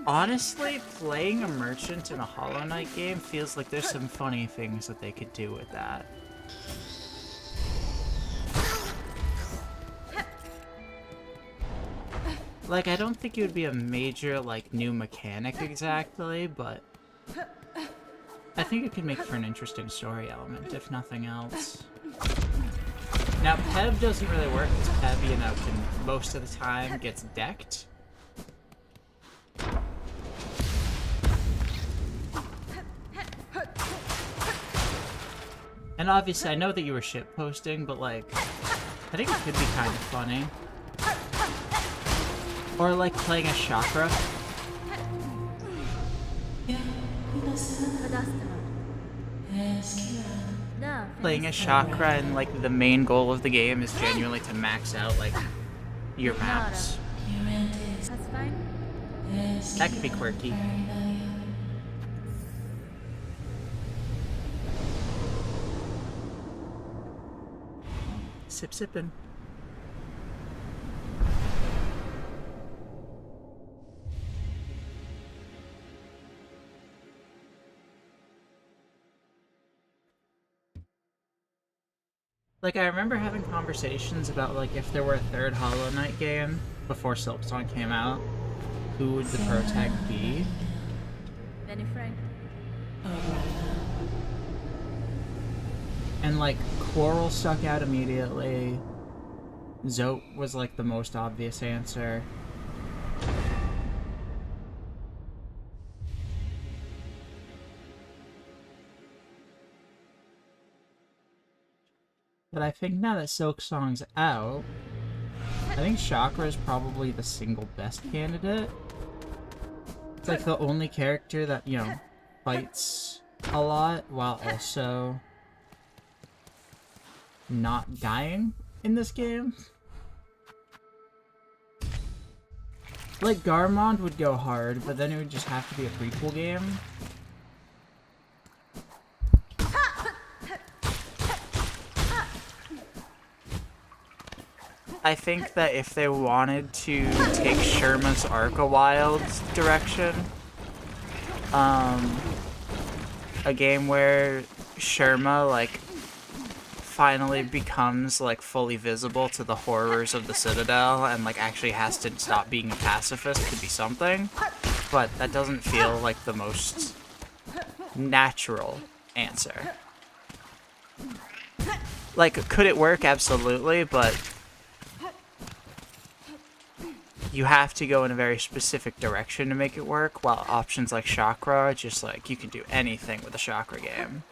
Honestly, playing a merchant in a Hollow Knight game feels like there's some funny things that they could do with that. Like, I don't think it would be a major, like, new mechanic exactly, but I think it could make for an interesting story element, if nothing else. Now, Peb doesn't really work, because Peb, you know, can, most of the time, gets decked. And obviously, I know that you were shitposting, but, like, I think it could be kind of funny. Or, like, playing a chakra. Playing a chakra and, like, the main goal of the game is genuinely to max out, like, your maps. That's fine. That could be quirky. Sip sippin'. Like, I remember having conversations about, like, if there were a third Hollow Knight game before Silksong came out, who would the protag be? Benny Frank. And, like, Quarrel stuck out immediately. Zote was, like, the most obvious answer. But I think now that Silksong's out, I think Chakra is probably the single best candidate. It's like the only character that, you know, fights a lot while also not dying in this game. Like, Garmond would go hard, but then it would just have to be a prequel game. I think that if they wanted to take Sherma's Arca Wild's direction, a game where Sherma, like, finally becomes, like, fully visible to the horrors of the Citadel and, like, actually has to stop being a pacifist could be something, but that doesn't feel like the most natural answer. Like, could it work? Absolutely, but you have to go in a very specific direction to make it work, while options like Chakra are just like, you can do anything with a Chakra game.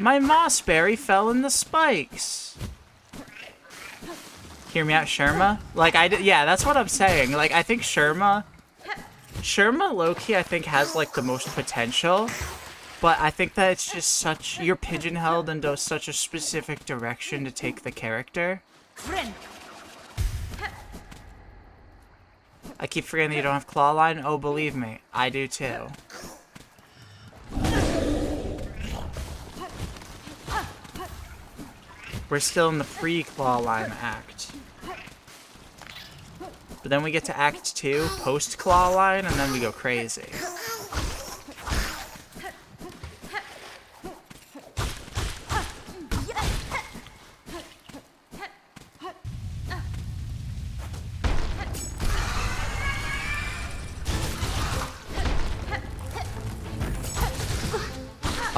My mossberry fell in the spikes! Hear me out, Sherma? Like, yeah, that's what I'm saying. Like, I think Sherma low-key, I think, has, like, the most potential. But I think that it's just such... You're pigeonholed into such a specific direction to take the character. I keep forgetting that you don't have claw line. Oh, believe me, I do too. We're still in the pre-claw line act. But then we get to Act 2, post-claw line, and then we go crazy.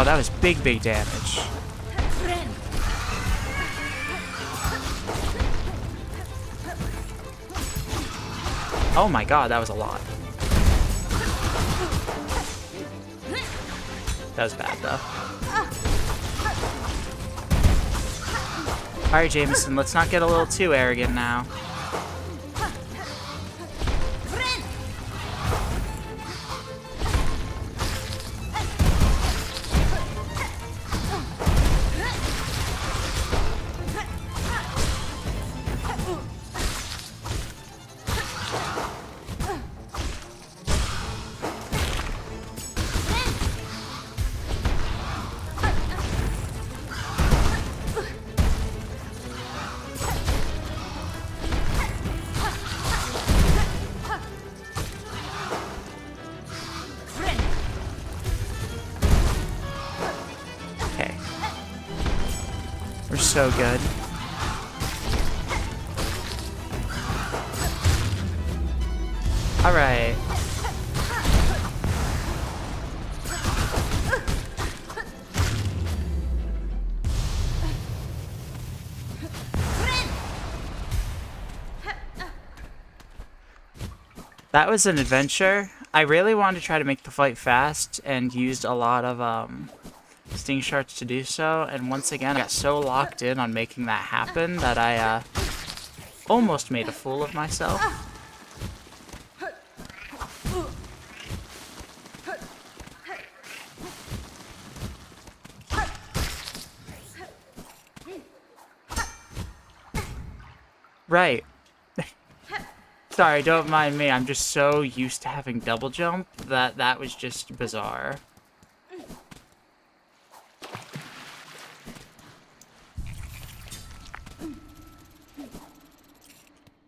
Oh, that was big, big damage. Oh my god, that was a lot. That was bad, though. Alright, Jameson, let's not get a little too arrogant now. So good. Alright. That was an adventure. I really wanted to try to make the fight fast and used a lot of Sting Shards to do so, and once again I got so locked in on making that happen that I almost made a fool of myself. Right. Sorry, don't mind me. I'm just so used to having double jump that that was just bizarre.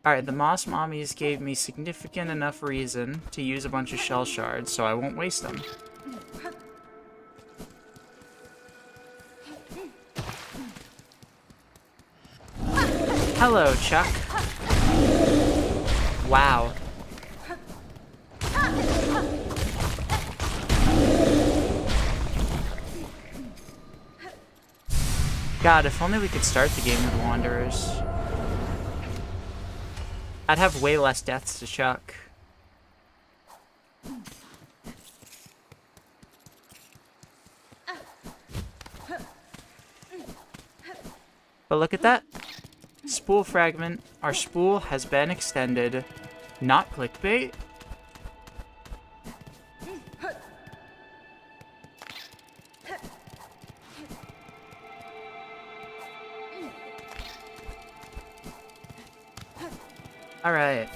Alright, the Moss Mommies gave me significant enough reason to use a bunch of shell shards, so I won't waste them. Hello, Chuck. Wow. God, if only we could start the game with Wanderers. I'd have way less deaths to Chuck. But look at that. Spool fragment. Our spool has been extended. Not clickbait. Alright.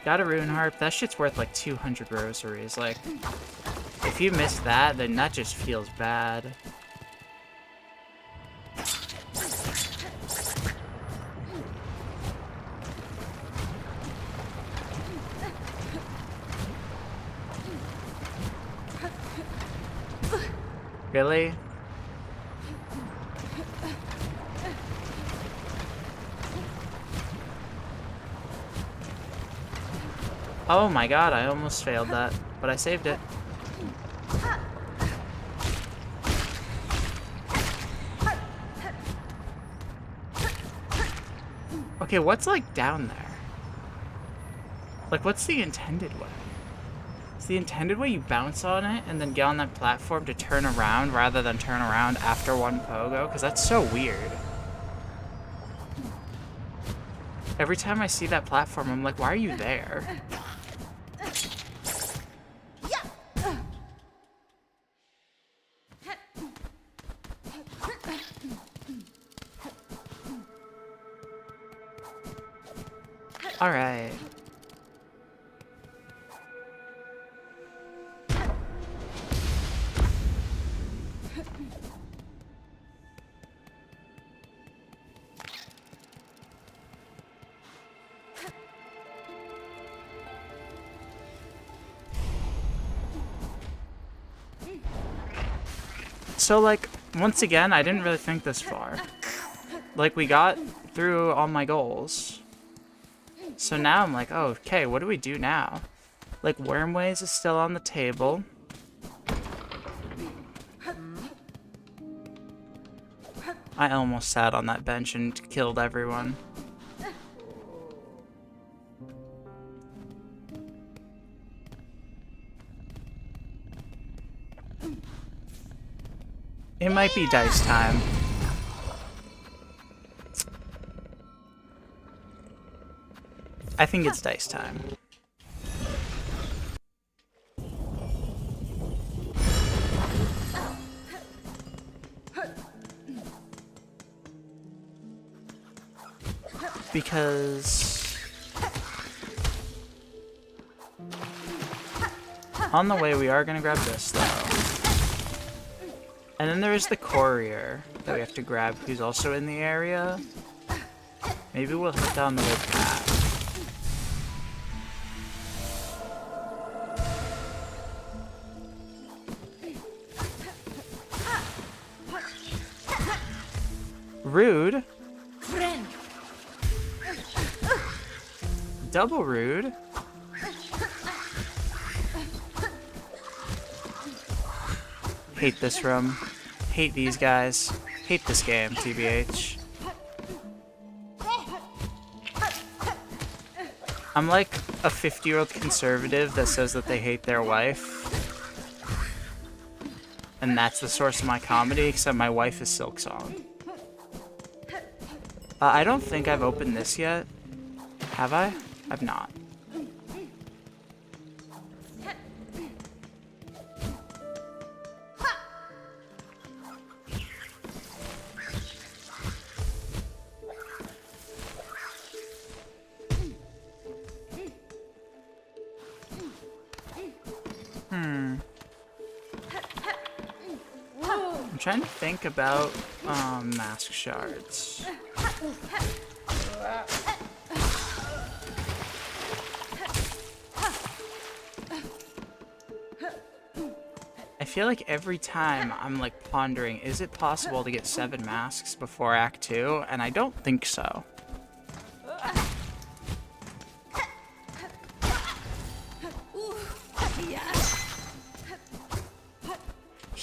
Got a rune harp. That shit's worth like 200 rosaries. Like, if you miss that, then that just feels bad. Really? Oh my god, I almost failed that, but I saved it. Okay, what's like down there? Like, what's the intended way? Is the intended way you bounce on it and then get on that platform to turn around rather than turn around after one pogo? Because that's so weird. Every time I see that platform, I'm like, why are you there? Alright. So, like, once again, I didn't really think this far. Like, we got through all my goals. So now I'm like, oh, okay, what do we do now? Like, Wormways is still on the table. I almost sat on that bench and killed everyone. It might be dice time. I think it's dice time. Because on the way we are gonna grab this though. And then there is the courier that we have to grab who's also in the area. Maybe we'll hit down the way back. Rude. Double rude. Hate this room. Hate these guys. Hate this game, TBH. I'm like a 50-year-old conservative that says that they hate their wife. And that's the source of my comedy, except my wife is Silksong. I don't think I've opened this yet. Have I? I've not. I'm trying to think about mask shards. feel like every time I'm like pondering, is it possible to get 7 masks before Act 2? And I don't think so.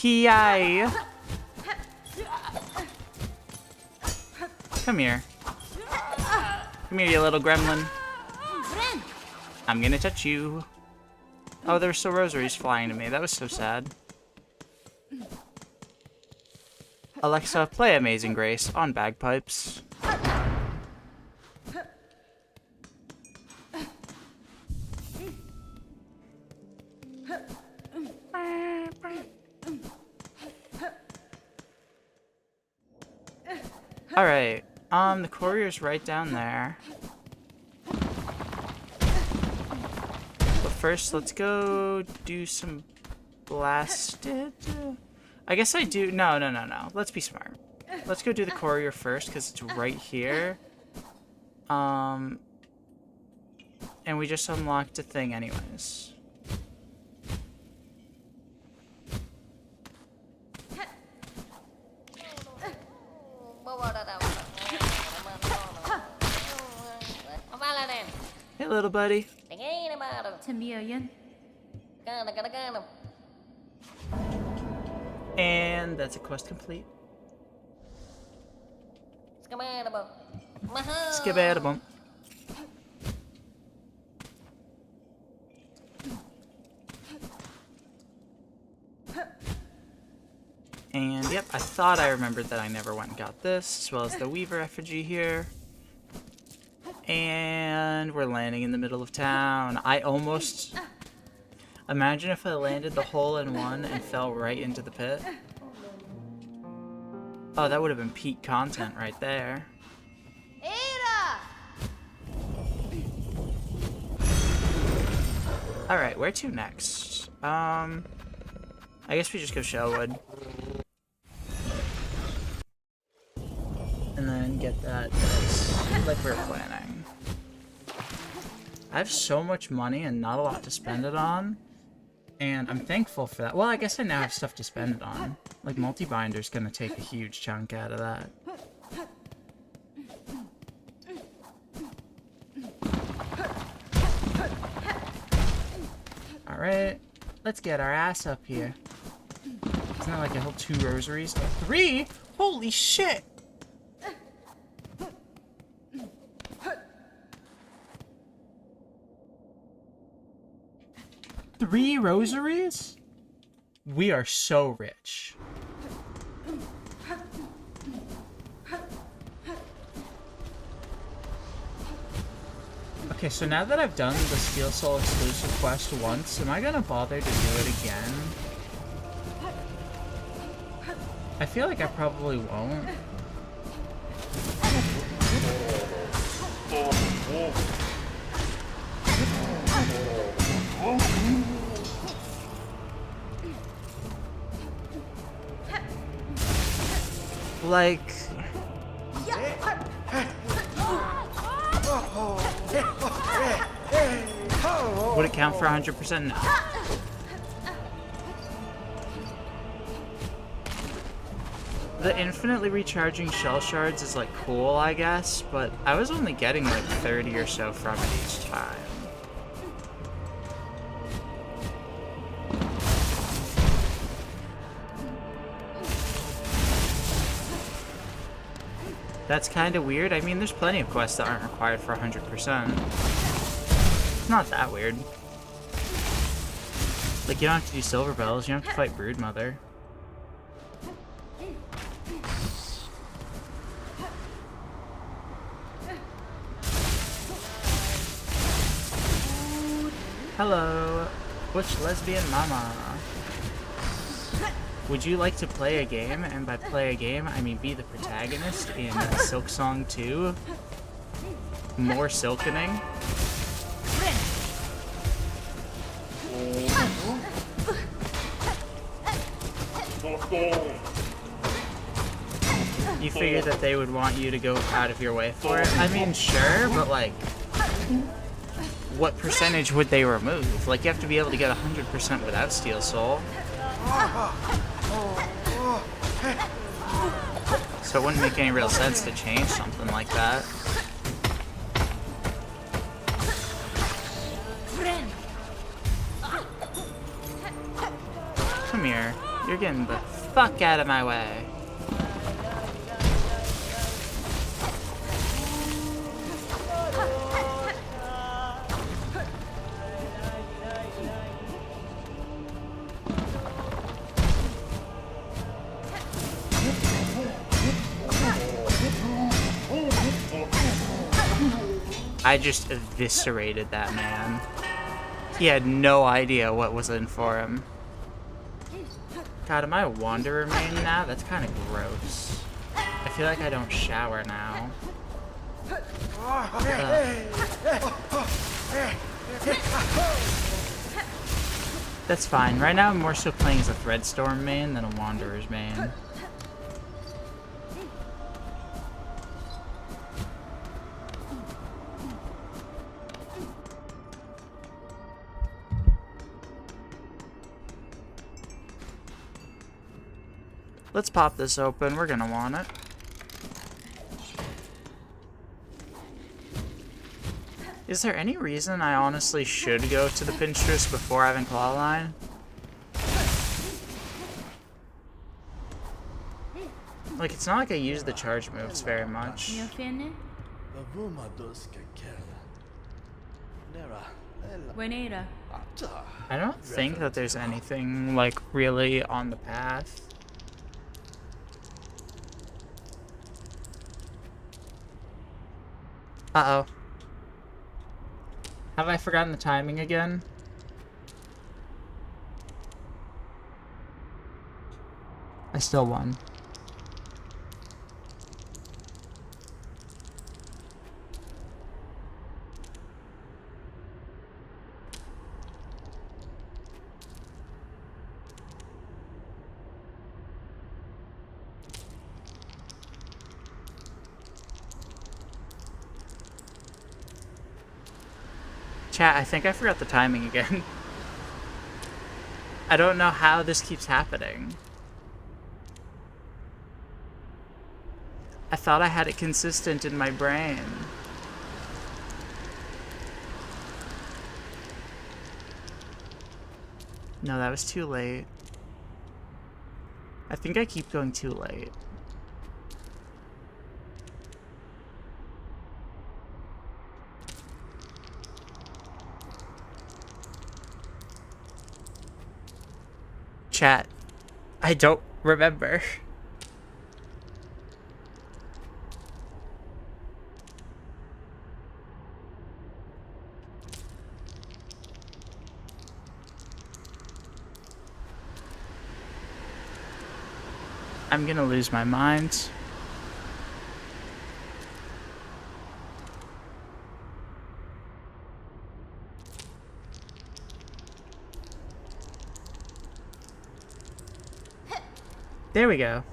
Hi. Come here. Come here, you little gremlin. I'm gonna touch you. Oh, there were still rosaries flying to me. That was so sad. Alexa, play Amazing Grace on bagpipes. Alright, the courier's right down there. But first, let's go do some blasted... I guess I do... No. Let's be smart. Let's go do the courier first, because it's right here. And we just unlocked a thing anyways. Hey, little buddy. Chameleon. And that's a quest complete. Skibadabum. And yep, I thought I remembered that I never went and got this, as well as the Weaver effigy here. And we're landing in the middle of town. I almost... Imagine if I landed the hole in one and fell right into the pit. Oh, that would have been peak content right there. Alright, where to next? I guess we just go Shellwood. And then get that like we were planning. I have so much money and not a lot to spend it on. And I'm thankful for that. Well, I guess I now have stuff to spend it on. Like, multi-binder's gonna take a huge chunk out of that. Alright, let's get our ass up here. Isn't that like a whole 2 rosaries? 3? Holy shit! Three rosaries? We are so rich. Okay, so now that I've done the Steel Soul exclusive quest once, am I gonna bother to do it again? I feel like I probably won't. Like... Would it count for 100%? No. The infinitely recharging shell shards is like cool, I guess, but I was only getting like 30 or so from it each time. That's kind of weird. I mean, there's plenty of quests that aren't required for 100%. It's not that weird. Like, you don't have to do silver bells, you don't have to fight Broodmother. Hello, Butch Lesbian Mama. Would you like to play a game? And by play a game, I mean be the protagonist in Silksong 2. More silkening. You figure that they would want you to go out of your way for it? I mean, sure, but like... what percentage would they remove? Like, you have to be able to get 100% without Steel Soul. So it wouldn't make any real sense to change something like that. Come here. You're getting the fuck out of my way. I just eviscerated that man. He had no idea what was in for him. God, am I a wanderer main now? That's kind of gross. I feel like I don't shower now. That's fine. Right now I'm more so playing as a Threadstorm main than a Wanderer's main. Let's pop this open. We're gonna want it. Is there any reason I honestly should go to the Pinstress before having Clawline? Like, it's not like I use the charge moves very much. I don't think that there's anything, like, really on the path. Uh-oh. Have I forgotten the timing again? I still won. Chat, I think I forgot the timing again. I don't know how this keeps happening. I thought I had it consistent in my brain. No, that was too late. I think I keep going too late. Chat, I don't remember. I'm gonna lose my mind. There we go.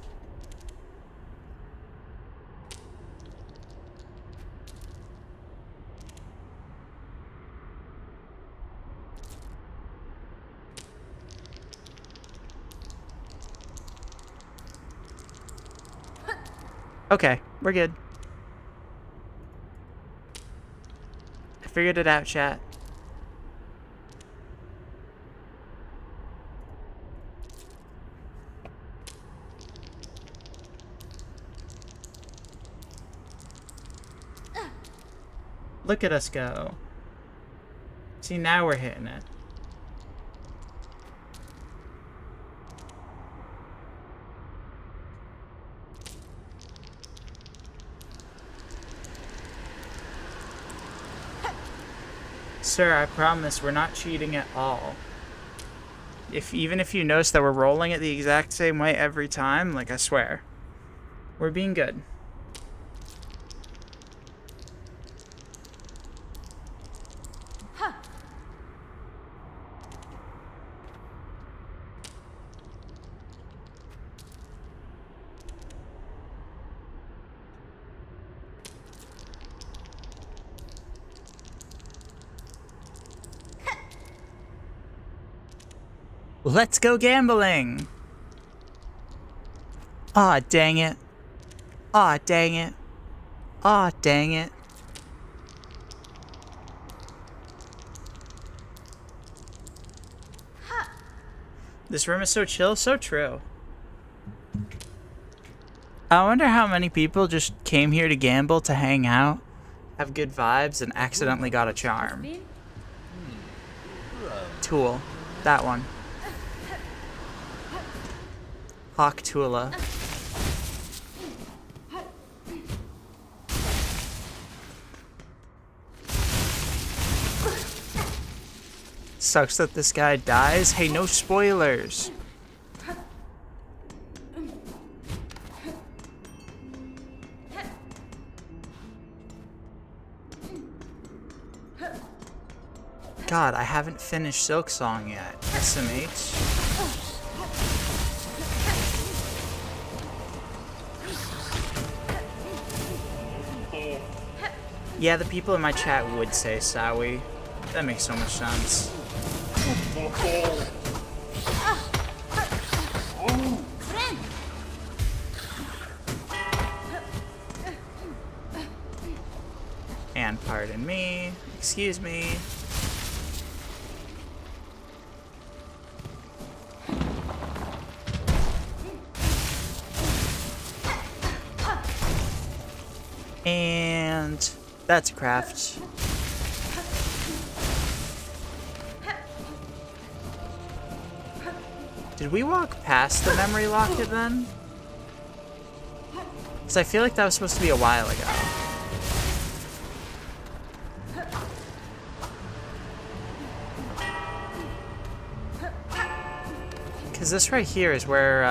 Okay, we're good. I figured it out, chat. Look at us go. See, now we're hitting it. Sir, I promise we're not cheating at all. Even if you notice that we're rolling it the exact same way every time, like, I swear, we're being good. Let's go gambling! Aw, dang it. Aw, dang it. Aw, dang it. This room is so chill, so true. I wonder how many people just came here to gamble, to hang out, have good vibes, and accidentally got a charm. Tool. That one. Hawk Tula. Sucks that this guy dies. Hey, no spoilers. God, I haven't finished Silksong yet. SMH. Yeah, the people in my chat would say Sawi. That makes so much sense. And pardon me. Excuse me. And that's a craft. Did we walk past the memory locket then? Because I feel like that was supposed to be a while ago. Because this right here is where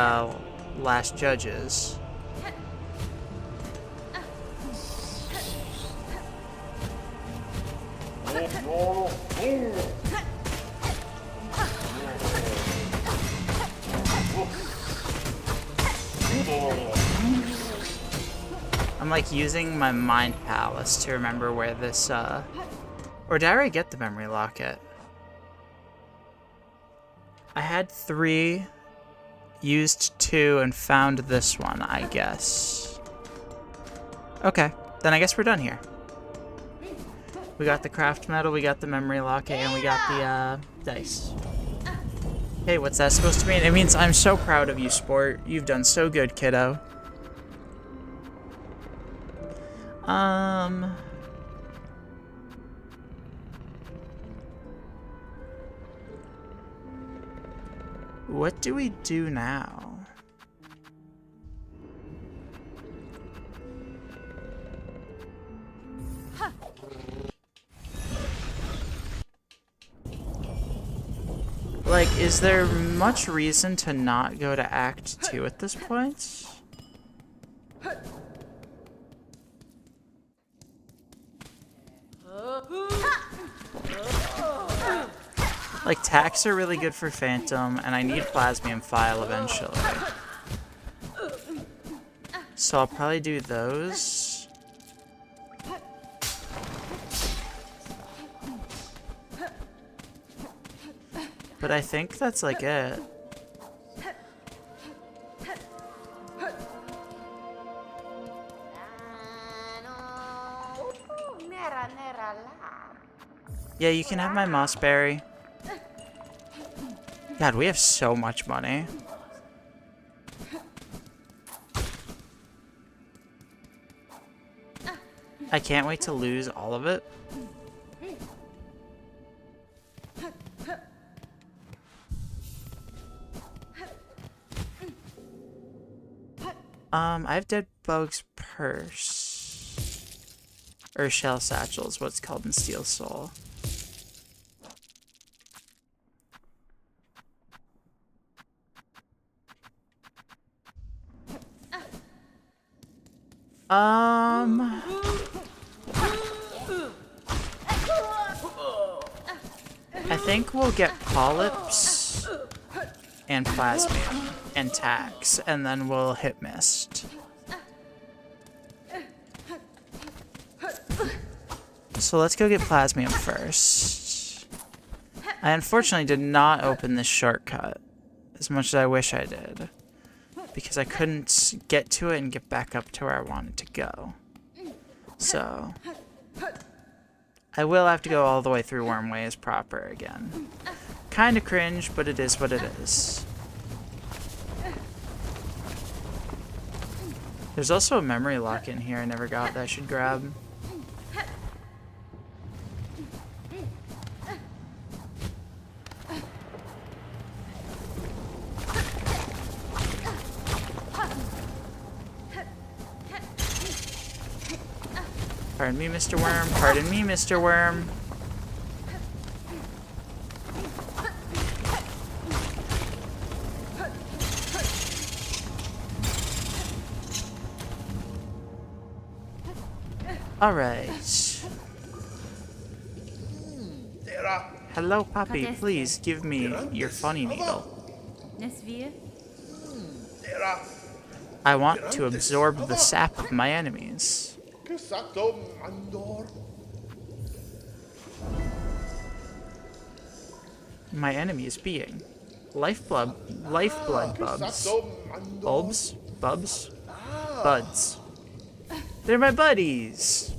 Last Judge is. I'm like using my mind palace to remember where this or did I already get the memory locket? I had 3, used 2, and found this one, I guess. Okay, then I guess we're done here. We got the craft medal, we got the memory locket, and we got the dice. Hey, what's that supposed to mean? It means I'm so proud of you, sport. You've done so good, kiddo. What do we do now? Like, is there much reason to not go to Act 2 at this point? Like, tacks are really good for Phantom, and I need Plasmium File eventually. So I'll probably do those. But I think that's like it. Yeah, you can have my mossberry. God, we have so much money. I can't wait to lose all of it. I have Dead Bug's Purse. Or Shell Satchel is what it's called in Steel Soul. I think we'll get Polyps and Plasmium and Tax, and then we'll hit Mist. So let's go get Plasmium first. I unfortunately did not open this shortcut. as much as I wish I did. Because I couldn't get to it and get back up to where I wanted to go. So, I will have to go all the way through Wormways proper again. Kinda cringe, but it is what it is. There's also a memory lock in here I never got that I should grab. Pardon me, Mr. Worm. Pardon me, Mr. Worm. Alright. Hello, puppy. Please give me your funny needle. I want to absorb the sap of my enemies. My enemy's being lifeblood bubs. Bulbs? Bubs? Buds. They're my buddies!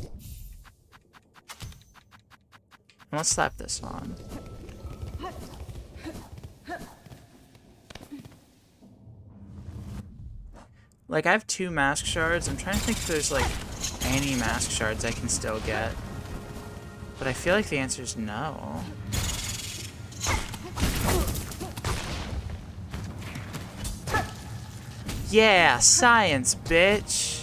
Let's slap this on. Like, I have 2 mask shards. I'm trying to think if there's, like, any mask shards I can still get. But I feel like the answer is no. Yeah, science, bitch!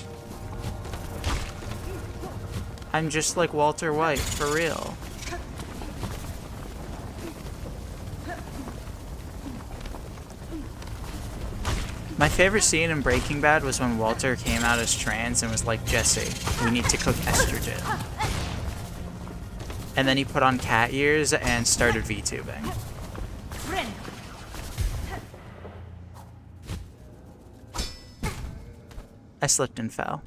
I'm just like Walter White, for real. My favorite scene in Breaking Bad was when Walter came out as trans and was like, Jesse, we need to cook estrogen. And then he put on cat ears and started VTubing. I slipped and fell.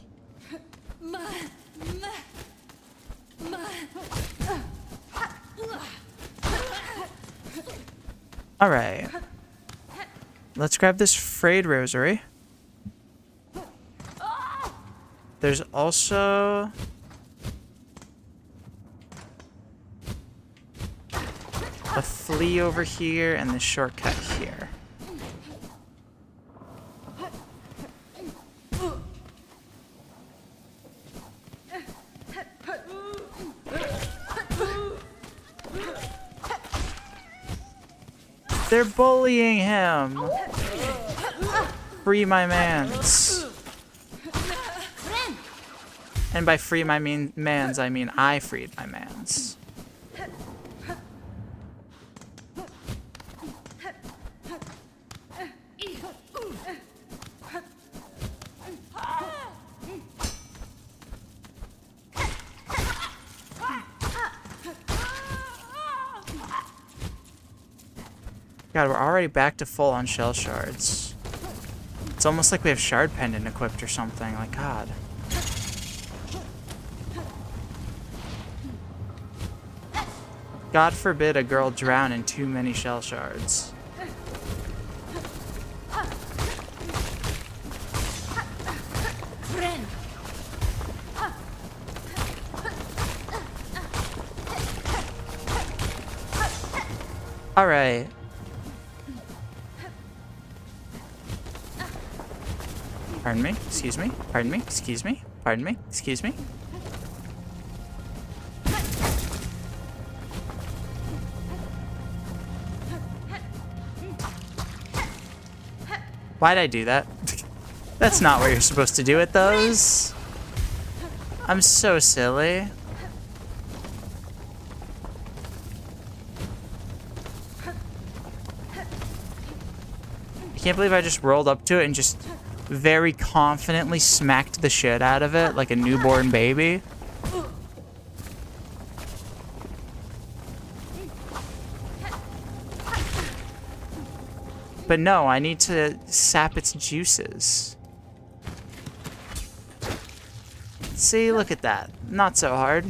Alright. Let's grab this frayed rosary. There's also... a flea over here and the shortcut here. They're bullying him! Free my mans. And by free my mans, I mean I freed my mans. God, we're already back to full on shell shards. It's almost like we have shard pendant equipped or something. Like, God. God forbid a girl drown in too many shell shards. Alright. Pardon me, excuse me, pardon me, excuse me, pardon me, excuse me. Why'd I do that? That's not what you're supposed to do with those. I'm so silly. I can't believe I just rolled up to it and just very confidently smacked the shit out of it like a newborn baby. But no, I need to sap its juices. See, look at that. Not so hard.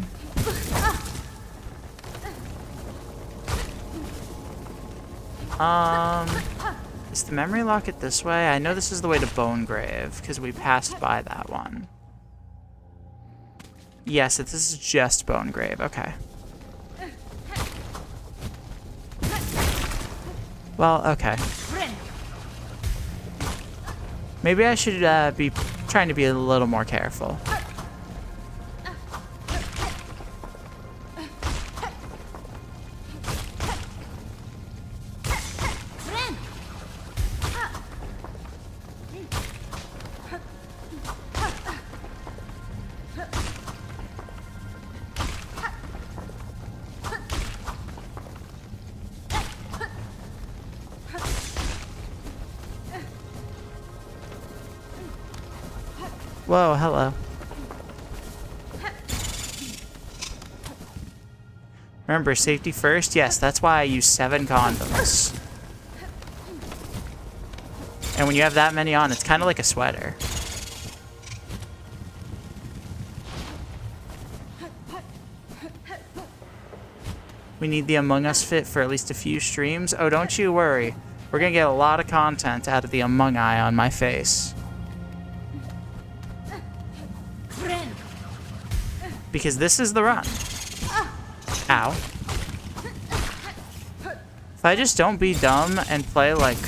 Is the memory locket this way? I know this is the way to Bone Grave, because we passed by that one. Yes, this is just Bone Grave. Okay. Well, okay. Maybe I should be trying to be a little more careful. Whoa, hello. Remember, safety first? Yes, that's why I use 7 condoms. And when you have that many on, it's kind of like a sweater. We need the Among Us fit for at least a few streams. Oh, don't you worry. We're gonna get a lot of content out of the Among Eye on my face. Because this is the run. Ow. If I just don't be dumb and play like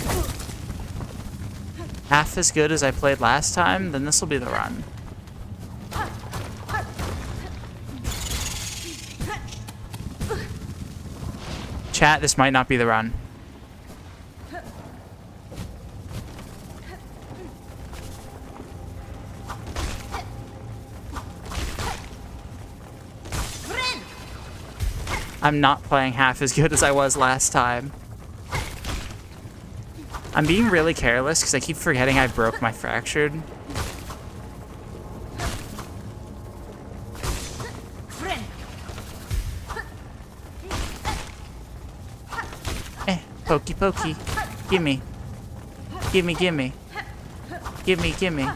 half as good as I played last time, then this will be the run. Chat, this might not be the run. I'm not playing half as good as I was last time. I'm being really careless because I keep forgetting I broke my fractured. Pokey pokey. Gimme. Gimme gimme. Gimme gimme.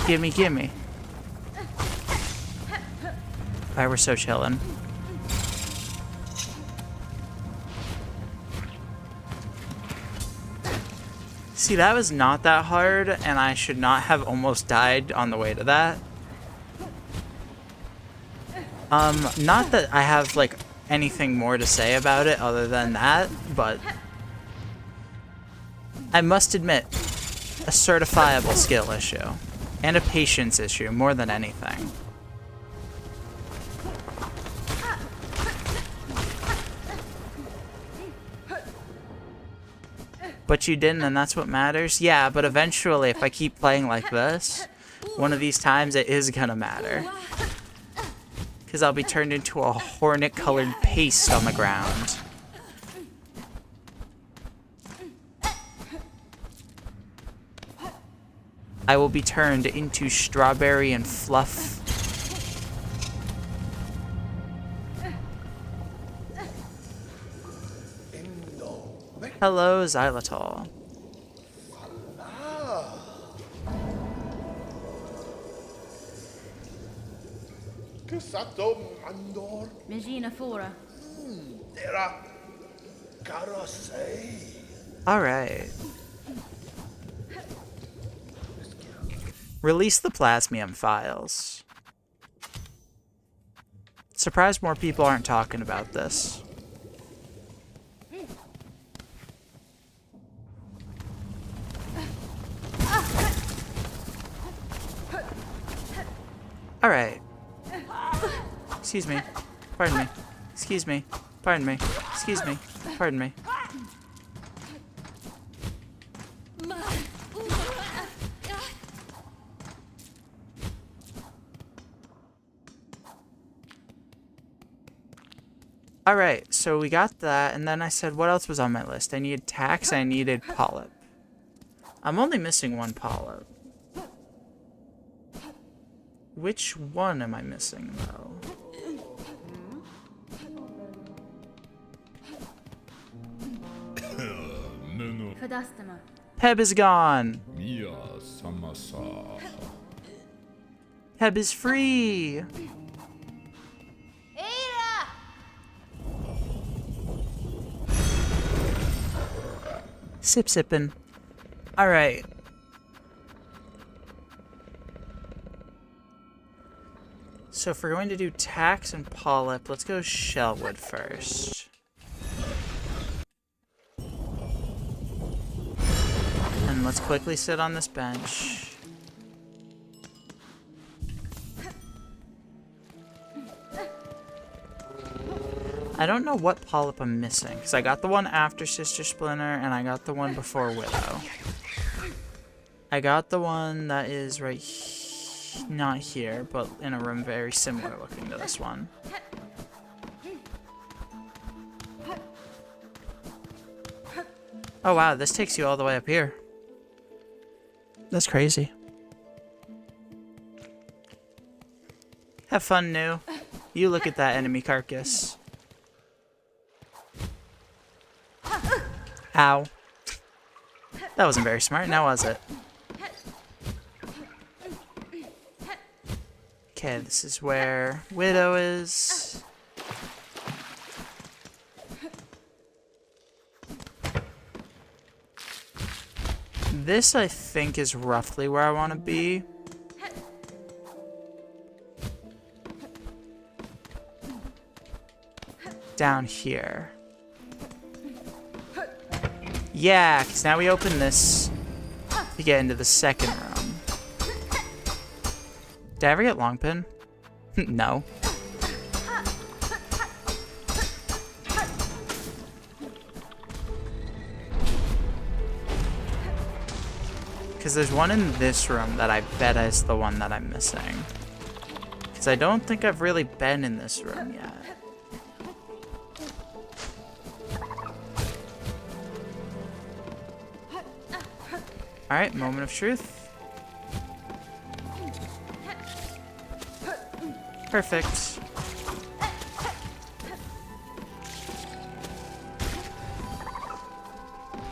Gimme gimme. Alright, we're so chillin'. See, that was not that hard, and I should not have almost died on the way to that. Not that I have, like, anything more to say about it other than that, but I must admit, a certifiable skill issue. And a patience issue, more than anything. But you didn't, and that's what matters? Yeah, but eventually, if I keep playing like this, one of these times it is gonna matter. Because I'll be turned into a hornet-colored paste on the ground. I will be turned into strawberry and fluff. Hello, Xylitol. Regina Fora. Alright. Release the Plasmium files. Surprised more people aren't talking about this. Alright. Excuse me. Pardon me. Excuse me. Pardon me. Excuse me. Pardon me. Alright, so we got that, and then I said, what else was on my list? I needed tax, I needed polyp. I'm only missing one polyp. Which one am I missing, though? Peb is gone! Peb is free! Sip sippin'. Alright. So if we're going to do tax and polyp, let's go shellwood first. And let's quickly sit on this bench. I don't know what polyp I'm missing, because I got the one after Sister Splinter, and I got the one before Widow. I got the one that is right not here, but in a room very similar looking to this one. Oh wow, this takes you all the way up here. That's crazy. Have fun, New. You look at that enemy carcass. Ow. That wasn't very smart, now was it? Okay, this is where Widow is. This, I think, is roughly where I want to be. Down here. Yeah, because now we open this to get into the second room. Did I ever get long pin? No. Because there's one in this room that I bet is the one that I'm missing. Because I don't think I've really been in this room yet. Alright, moment of truth. Perfect.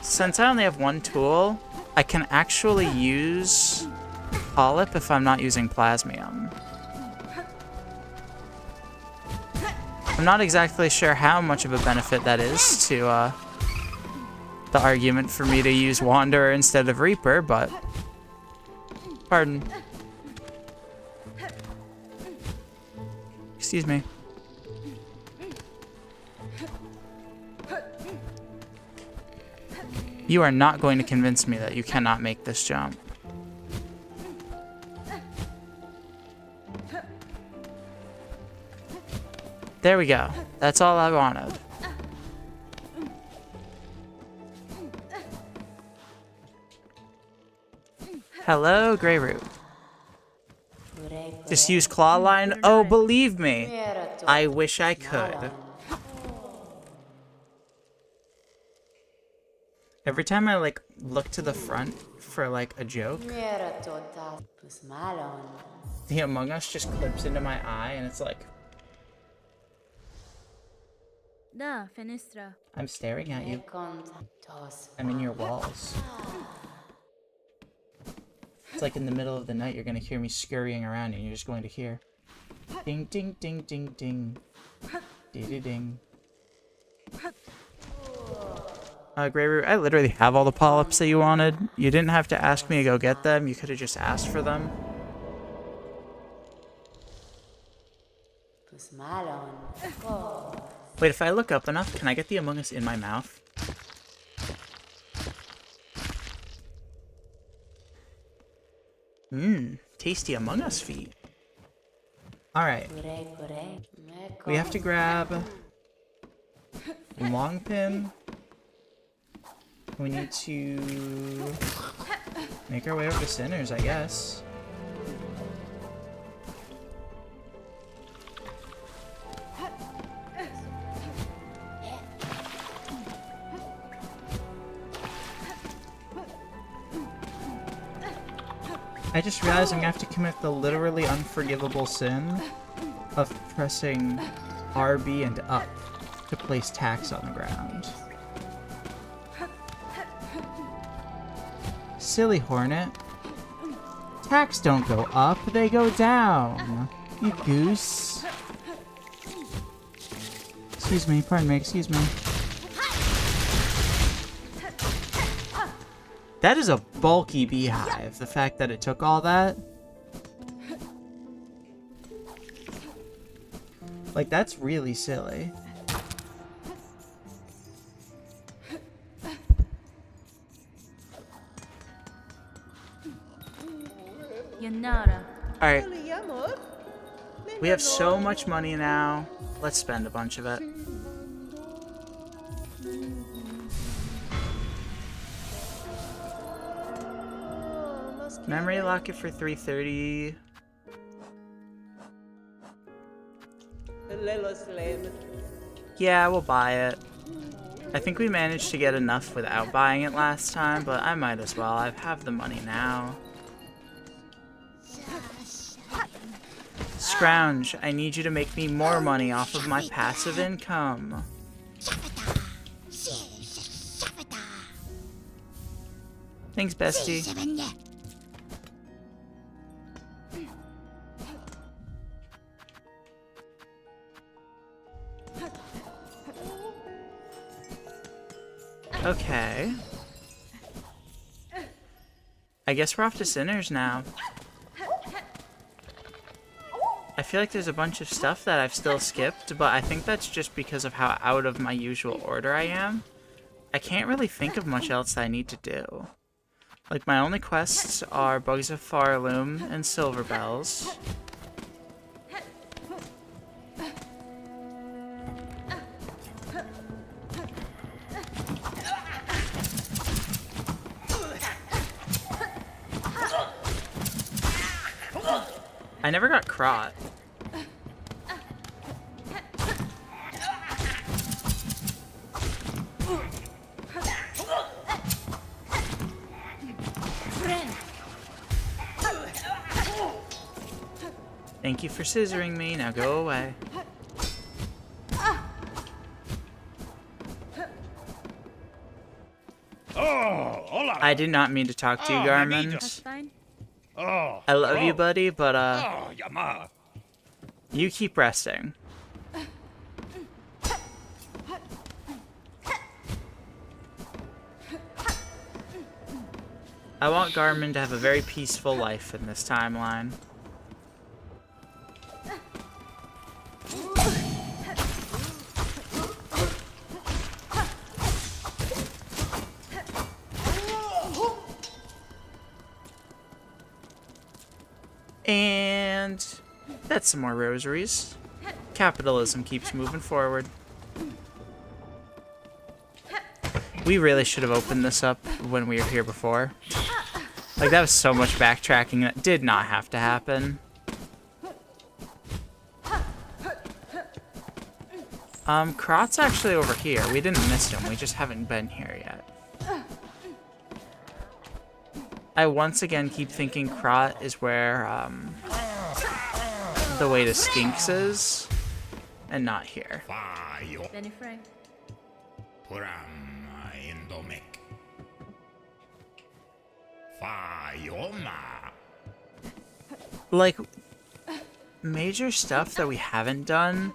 Since I only have one tool, I can actually use Polyp if I'm not using Plasmium. I'm not exactly sure how much of a benefit that is to the argument for me to use Wanderer instead of Reaper, but pardon. Excuse me. You are not going to convince me that you cannot make this jump. There we go. That's all I wanted. Hello, Greyroot. Just use Claw Line? Oh, believe me. I wish I could. Every time I, like, look to the front for, like, a joke, the Among Us just clips into my eye, and it's like... Da, fenestra. I'm staring at you. I'm in your walls. It's like in the middle of the night, you're gonna hear me scurrying around, and you're just going to hear... Ding, ding, ding, ding, ding. Dee-dee-ding. Greyroot, I literally have all the polyps that you wanted. You didn't have to ask me to go get them. You could have just asked for them. Wait, if I look up enough, can I get the Among Us in my mouth? Mmm, tasty Among Us feet. Alright. We have to grab long pin. We need to make our way over to Sinners, I guess. I just realized I'm gonna have to commit the literally unforgivable sin of pressing RB and up to place tax on the ground. Silly Hornet. Tax don't go up, they go down. You goose. Excuse me, pardon me, excuse me. That is a bulky beehive, the fact that it took all that. Like, that's really silly. Yanara. Alright. We have so much money now. Let's spend a bunch of it. Memory locket for 330. Yeah, we'll buy it. I think we managed to get enough without buying it last time, but I might as well. I have the money now. Scrounge, I need you to make me more money off of my passive income. Thanks, bestie. Okay. I guess we're off to Sinners now. I feel like there's a bunch of stuff that I've still skipped, but I think that's just because of how out of my usual order I am. I can't really think of much else that I need to do. Like, my only quests are Bugs of Farloom and Silver Bells. I never got Krot. Thank you for scissoring me, now go away. Oh, hola. I did not mean to talk to you, Garmin. That's fine. Oh, I love you, buddy, but oh, Yama. you keep resting. I want Garmin to have a very peaceful life in this timeline. And that's some more rosaries. Capitalism keeps moving forward. We really should have opened this up when we were here before. Like, that was so much backtracking that did not have to happen. Krot's actually over here. We didn't miss him, we just haven't been here yet. I once again keep thinking Krot is where, the way to Skinks is, and not here. Benny Frank. Like, major stuff that we haven't done.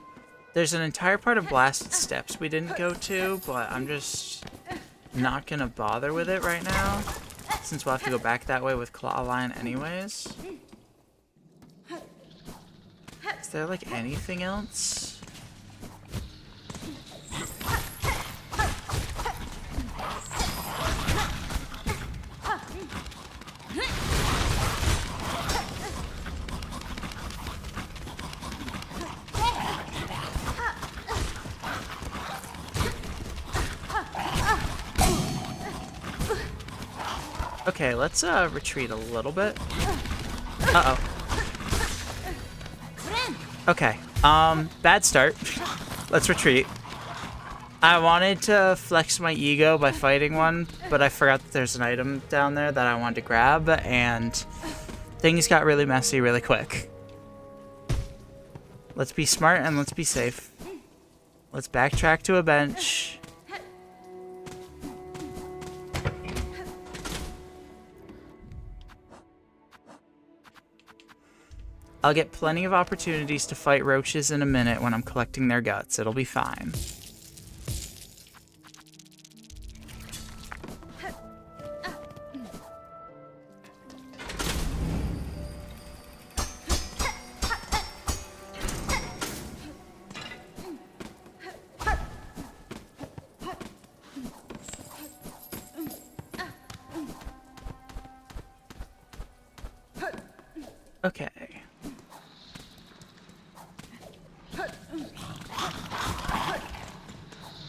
There's an entire part of Blasted Steps we didn't go to, but I'm just not gonna bother with it right now, since we'll have to go back that way with Clawline anyways. Is there, like, anything else? Okay, let's retreat a little bit. Uh-oh. Okay, bad start. Let's retreat. I wanted to flex my ego by fighting one, but I forgot that there's an item down there that I wanted to grab, and things got really messy really quick. Let's be smart and let's be safe. Let's backtrack to a bench. I'll get plenty of opportunities to fight roaches in a minute when I'm collecting their guts. It'll be fine.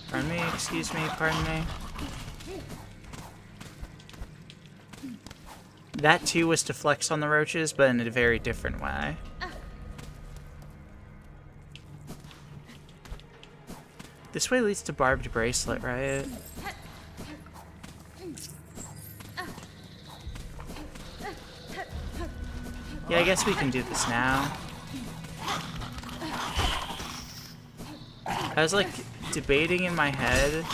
Pardon me, excuse me, pardon me. That too was to flex on the roaches, but in a very different way. This way leads to barbed bracelet, right? Yeah, I guess we can do this now. I was like debating in my head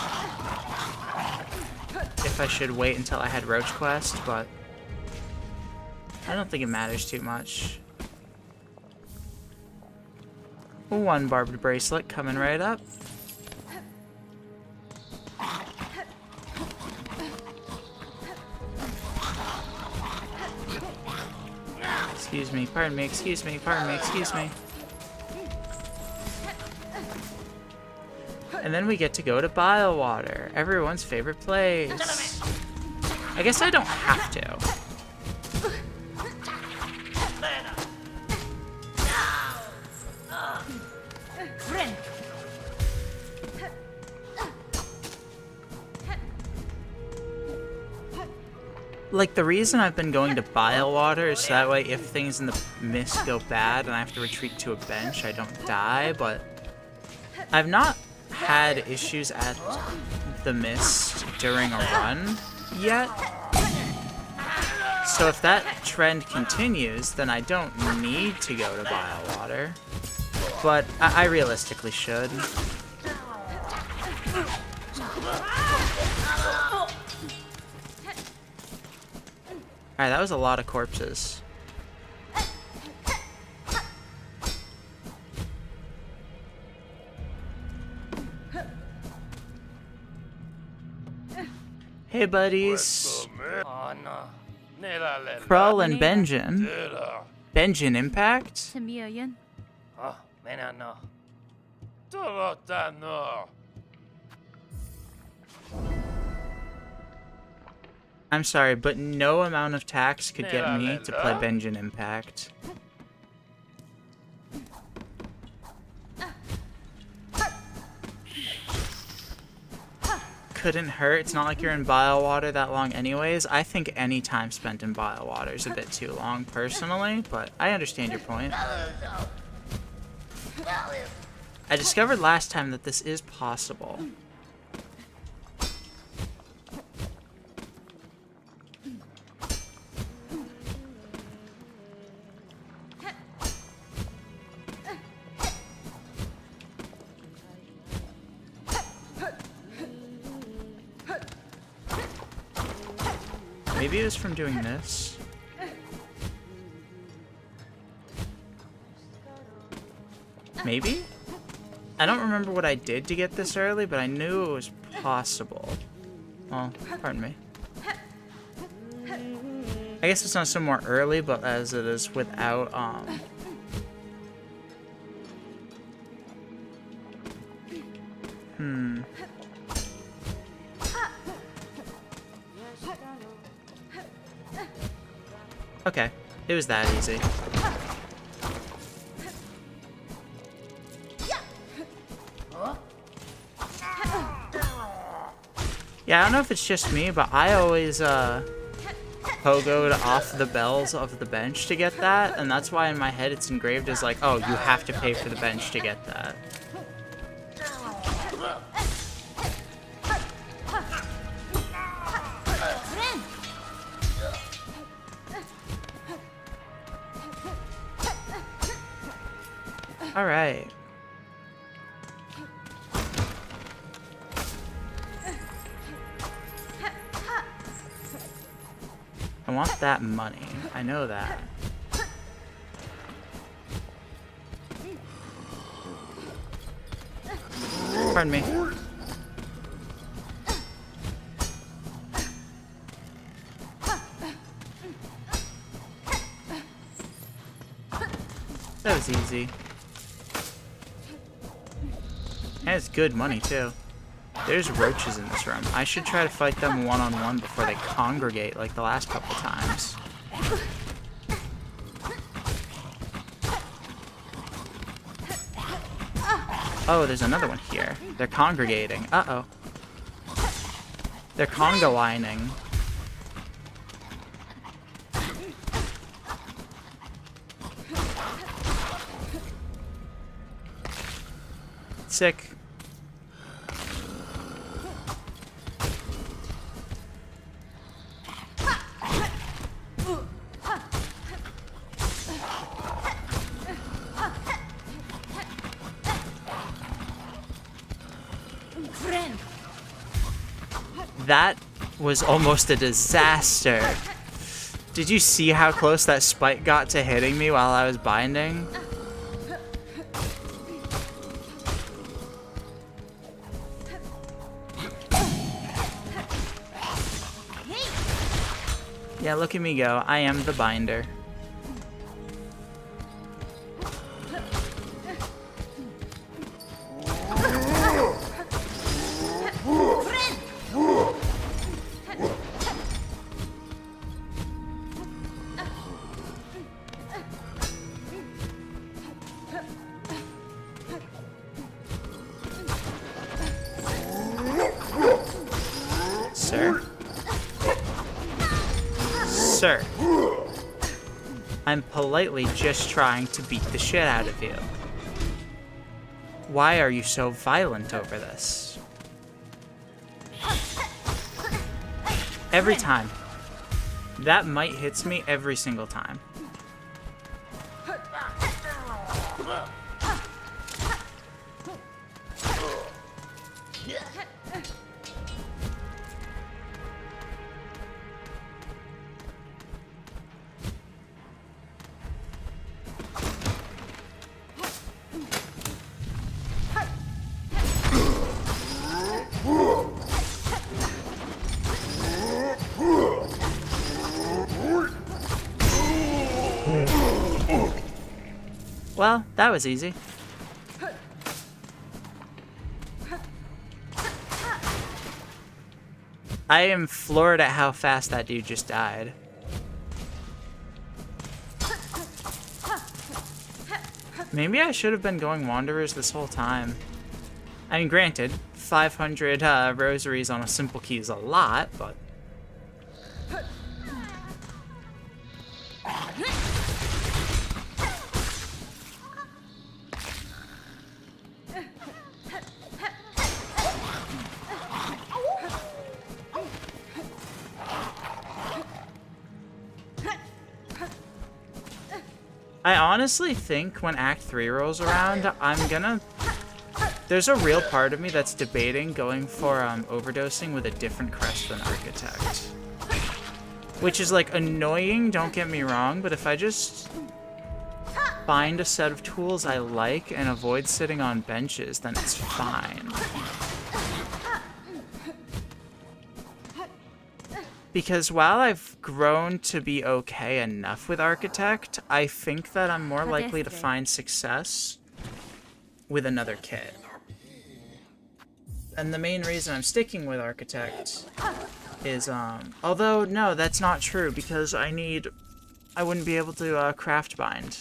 if I should wait until I had Roach Quest, but I don't think it matters too much. One barbed bracelet coming right up. Excuse me, pardon me, excuse me, pardon me, excuse me. And then we get to go to Bilewater, everyone's favorite place. I guess I don't have to. Like, the reason I've been going to Bilewater is so that way if things in the mist go bad and I have to retreat to a bench, I don't die, but I've not had issues at the mist during a run yet. So if that trend continues, then I don't need to go to Bilewater. But I realistically should. Alright, that was a lot of corpses. Hey buddies. Krull and Benjin. Benjin Impact? Tamiyan. I'm sorry, but no amount of tax could get me to play Benjin Impact. Couldn't hurt. It's not like you're in Bilewater that long anyways. I think any time spent in Bilewater is a bit too long, personally, but I understand your point. I discovered last time that this is possible. Maybe it was from doing this. Maybe? I don't remember what I did to get this early, but I knew it was possible. Well, pardon me. I guess it's not so more early, but as it is without, Okay, it was that easy. Yeah, I don't know if it's just me, but I always, pogoed off the bells of the bench to get that, and that's why in my head it's engraved as like, oh, you have to pay for the bench to get that. Alright. I want that money. I know that. Pardon me. That was easy. And it's good money, too. There's roaches in this room. I should try to fight them one-on-one before they congregate like the last couple times. Oh, there's another one here. They're congregating. Uh-oh. They're conga-lining. Sick. That was almost a disaster. Did you see how close that spike got to hitting me while I was binding? Yeah, look at me go. I am the binder. Sir? Sir. I'm politely just trying to beat the shit out of you. Why are you so violent over this? Every time. That might hits me every single time. Well, that was easy. I am floored at how fast that dude just died. Maybe I should have been going Wanderers this whole time. I mean, granted, 500 rosaries on a simple key is a lot, but... I honestly think when Act 3 rolls around, there's a real part of me that's debating going for overdosing with a different crest than Architect. Which is, like, annoying, don't get me wrong, but if I just find a set of tools I like and avoid sitting on benches, then it's fine. Because while I've grown to be okay enough with Architect, I think that I'm more likely to find success with another kit. And the main reason I'm sticking with Architect is, although, no, that's not true, because I wouldn't be able to, craft bind.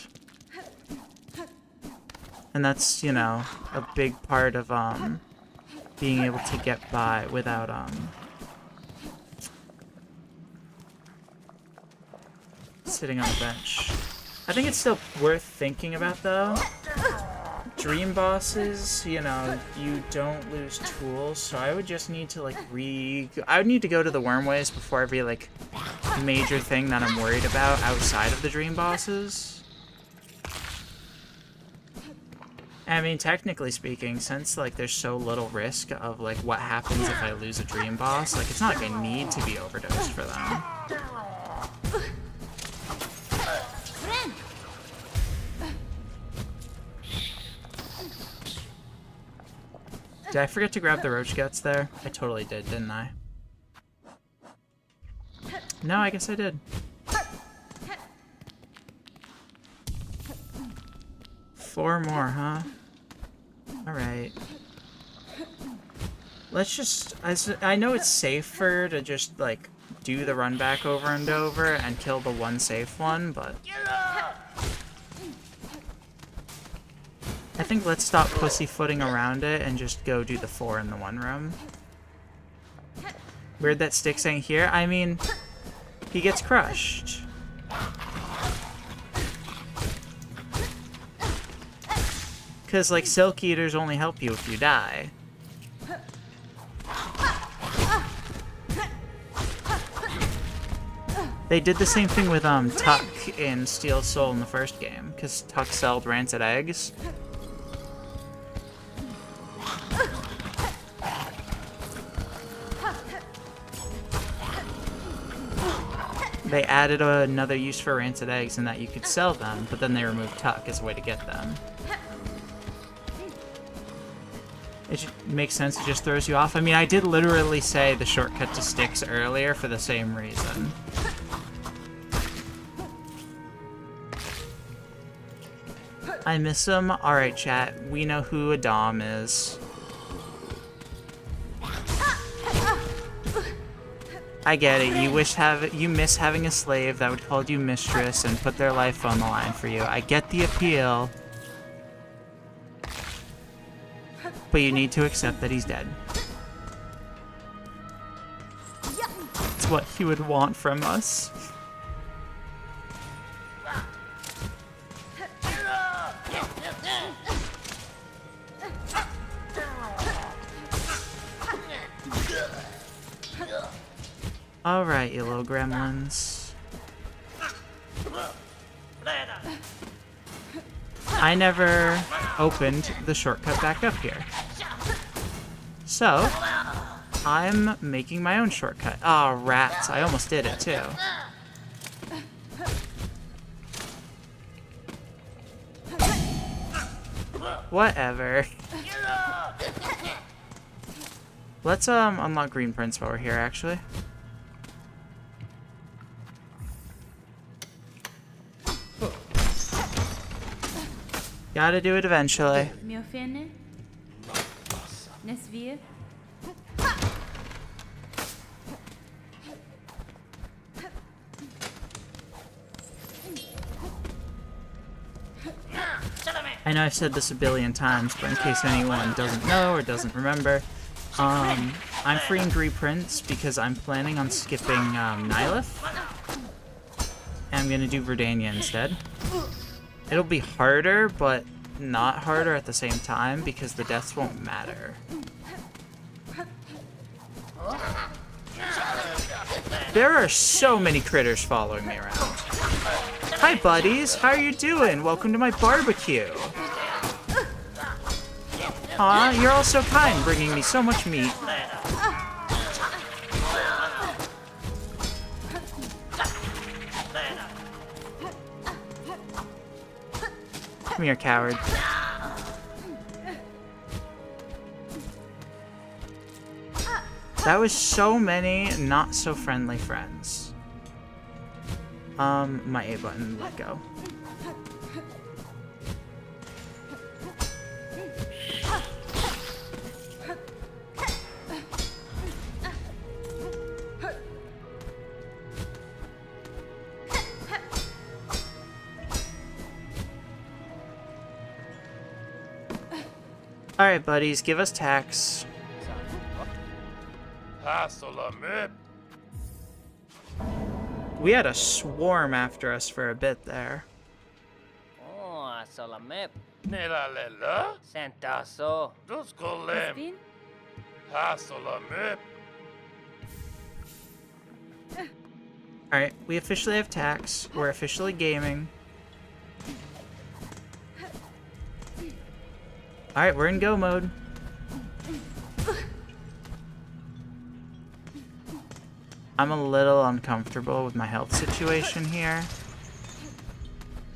And that's, you know, a big part of, being able to get by without, sitting on the bench. I think it's still worth thinking about, though. Dream bosses, you know, you don't lose tools, so I would just need to, like, I would need to go to the Wormways before every, like, major thing that I'm worried about outside of the dream bosses. I mean, technically speaking, since, like, there's so little risk of, like, what happens if I lose a dream boss, like, it's not like I need to be overdosed for them. Did I forget to grab the roach guts there? I totally did, didn't I? No, I guess I did. 4 more, huh? Alright. Let's just... I know it's safer to just, like, do the run back over and over and kill the one safe one, but... I think let's stop pussyfooting around it and just go do the 4 in the 1 room. Weird that Sticks ain't here. I mean, he gets crushed. Because, like, Silk Eaters only help you if you die. They did the same thing with Tuck in Steel Soul in the first game, because Tuck sold rancid eggs. They added another use for rancid eggs in that you could sell them, but then they removed Tuck as a way to get them. It makes sense, it just throws you off. I mean, I did literally say the shortcut to Sticks earlier for the same reason. I miss him. Alright, chat. We know who Adam is. I get it. You miss having a slave that would call you mistress and put their life on the line for you. I get the appeal. But you need to accept that he's dead. It's what he would want from us. Alright, you little gremlins. I never opened the shortcut back up here. So, I'm making my own shortcut. Aw, rats. I almost did it, too. Whatever. Let's, unlock Green Prince while we're here, actually. Gotta do it eventually. Mi offende? Nesvir? I know I've said this a billion times, but in case anyone doesn't know or doesn't remember, I'm freeing Green Prince because I'm planning on skipping Nihilith. And I'm gonna do Verdania instead. It'll be harder, but not harder at the same time because the deaths won't matter. There are so many critters following me around. Hi, buddies. How are you doing? Welcome to my barbecue. Aw, you're all so kind, bringing me so much meat. Come here, coward. That was so many not so friendly friends. My A button let go. Alright, buddies, give us tax. We had a swarm after us for a bit there. Oh, Salamep. Nelalela? Santaso. Duskolem. Spin? Hasolamep. Alright, we officially have tax. We're officially gaming. Alright, we're in go mode. I'm a little uncomfortable with my health situation here.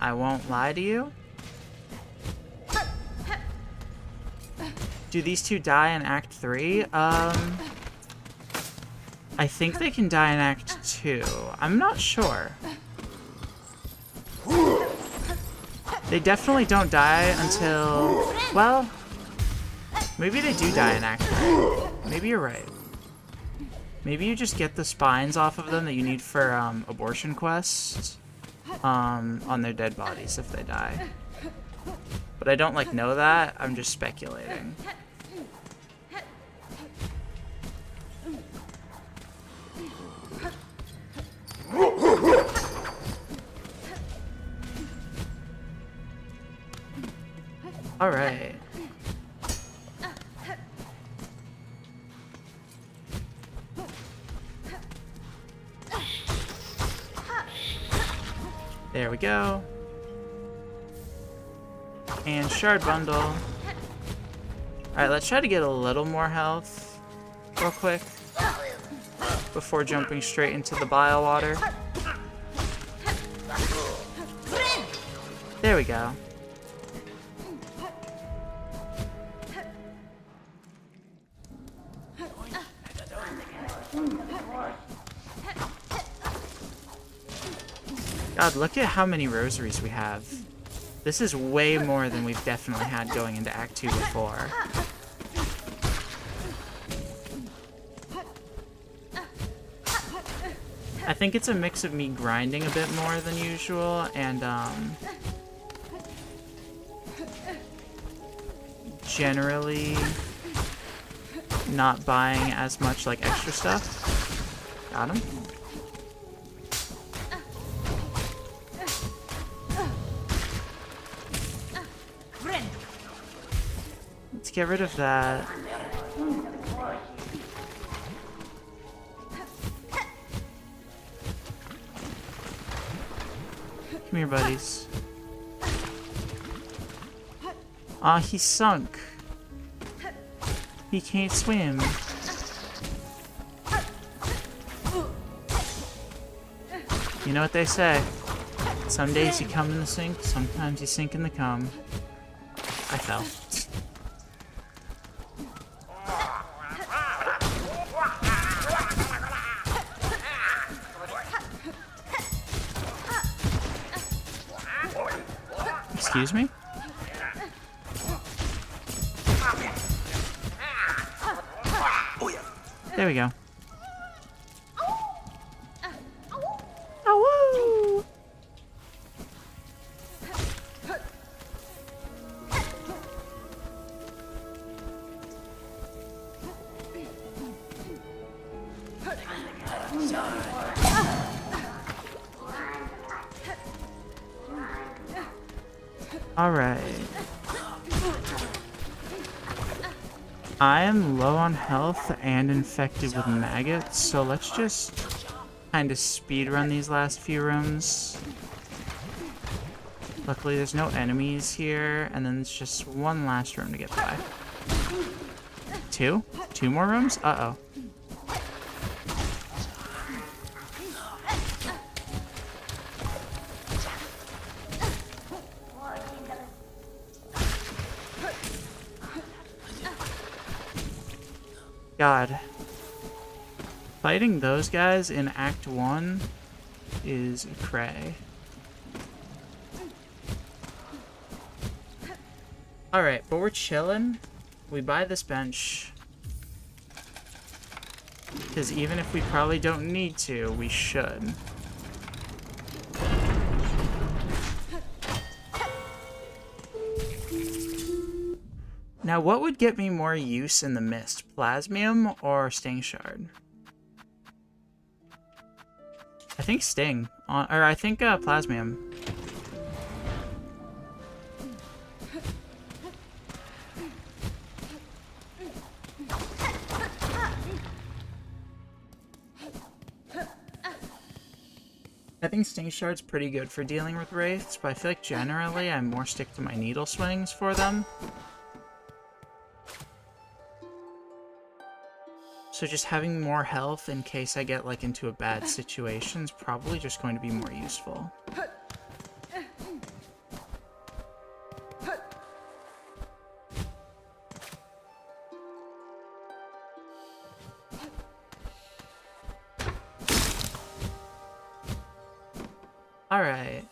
I won't lie to you. Do these two die in Act 3? I think they can die in Act 2. I'm not sure. They definitely don't die until... Well, maybe they do die in Act 3. Maybe you're right. Maybe you just get the spines off of them that you need for abortion quests on their dead bodies if they die. But I don't, like, know that. I'm just speculating. Alright. There we go. And shard bundle. Alright, let's try to get a little more health real quick before jumping straight into the bile water. There we go. God, look at how many rosaries we have. This is way more than we've definitely had going into Act 2 before. I think it's a mix of me grinding a bit more than usual and, generally not buying as much, like, extra stuff. Got him. Let's get rid of that. Come here, buddies. Ah, he sunk. He can't swim. You know what they say. Some days you come in the sink, sometimes you sink in the cum. I fell. Excuse me? There we go. Oh, woo! Alright. I am low on health and infected with maggots, so let's just kind of speedrun these last few rooms. Luckily there's no enemies here, and then it's just one last room to get by. Two? Two more rooms? Uh-oh. God. Fighting those guys in Act 1 is cray. Alright, but we're chilling. We buy this bench. Because even if we probably don't need to, we should. Now, what would get me more use in the mist? Plasmium or Sting Shard? I think Sting. Or I think Plasmium. I think Sting Shard's pretty good for dealing with Wraiths, but I feel like generally I more stick to my needle swings for them. So just having more health in case I get like into a bad situation is probably just going to be more useful. Alright.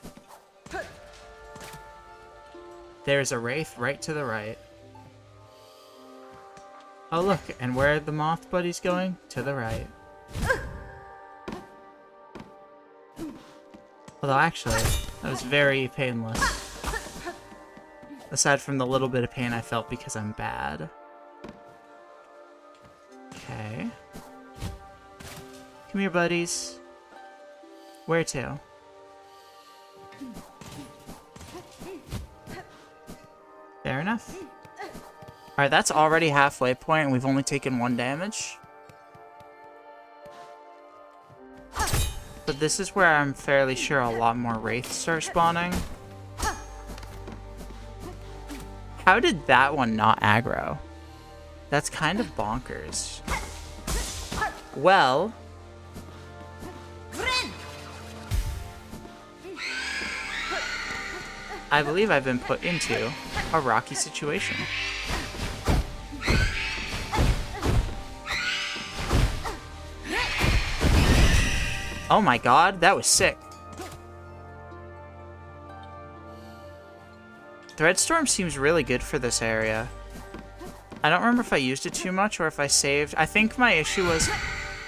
There's a Wraith right to the right. Oh look, and where are the moth buddies going? To the right. Although actually, that was very painless. Aside from the little bit of pain I felt because I'm bad. Okay. Come here, buddies. Where to? Fair enough. Alright, that's already halfway point, and we've only taken 1 damage. But this is where I'm fairly sure a lot more wraiths start spawning. How did that one not aggro? That's kind of bonkers. Well... I believe I've been put into a rocky situation. Oh my god, that was sick. Threadstorm seems really good for this area. I don't remember if I used it too much or if I saved. I think my issue was...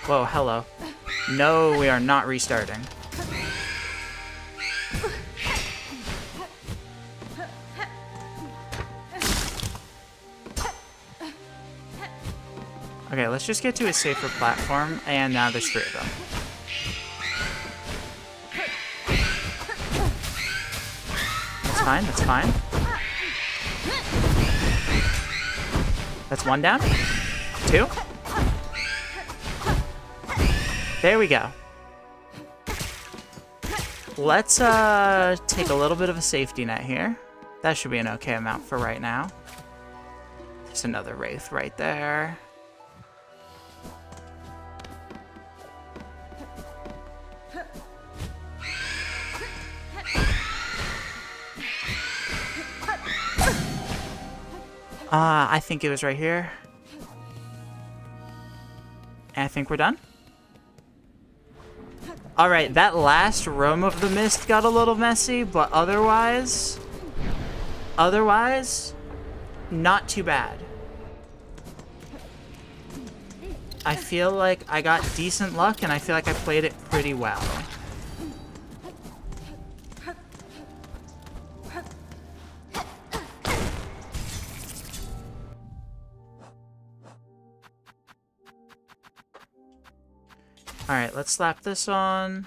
Whoa, hello. No, we are not restarting. Okay, let's just get to a safer platform, and now there's 3 of them. That's fine, that's fine. That's 1 down. 2. There we go. Let's take a little bit of a safety net here. That should be an okay amount for right now. There's another wraith right there. I think it was right here. And I think we're done. Alright, that last roam of the mist got a little messy, but otherwise, not too bad. I feel like I got decent luck, and I feel like I played it pretty well. Alright, let's slap this on.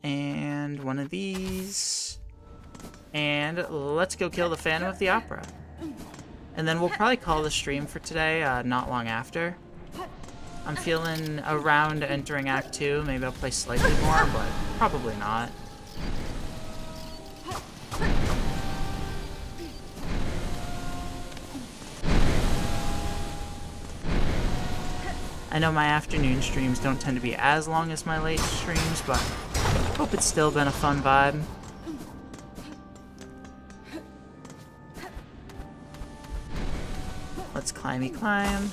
And one of these. And let's go kill the Phantom of the Opera. And then we'll probably call the stream for today, not long after. I'm feeling around entering Act 2. Maybe I'll play slightly more, but probably not. I know my afternoon streams don't tend to be as long as my late streams, but hope it's still been a fun vibe. Let's climby climb.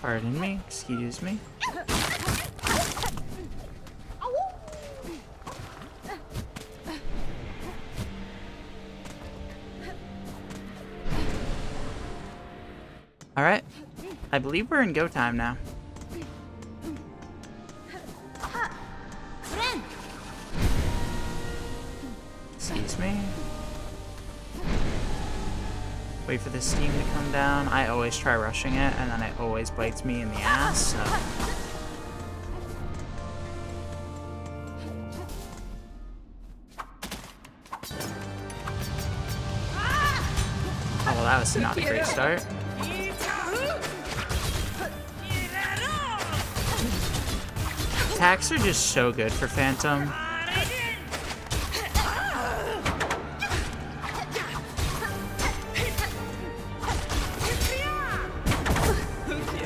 Pardon me, excuse me. Alright, I believe we're in go time now. Excuse me. Wait for the steam to come down. I always try rushing it, and then it always bites me in the ass, so... Oh, well, that was not a great start. Attacks are just so good for Phantom.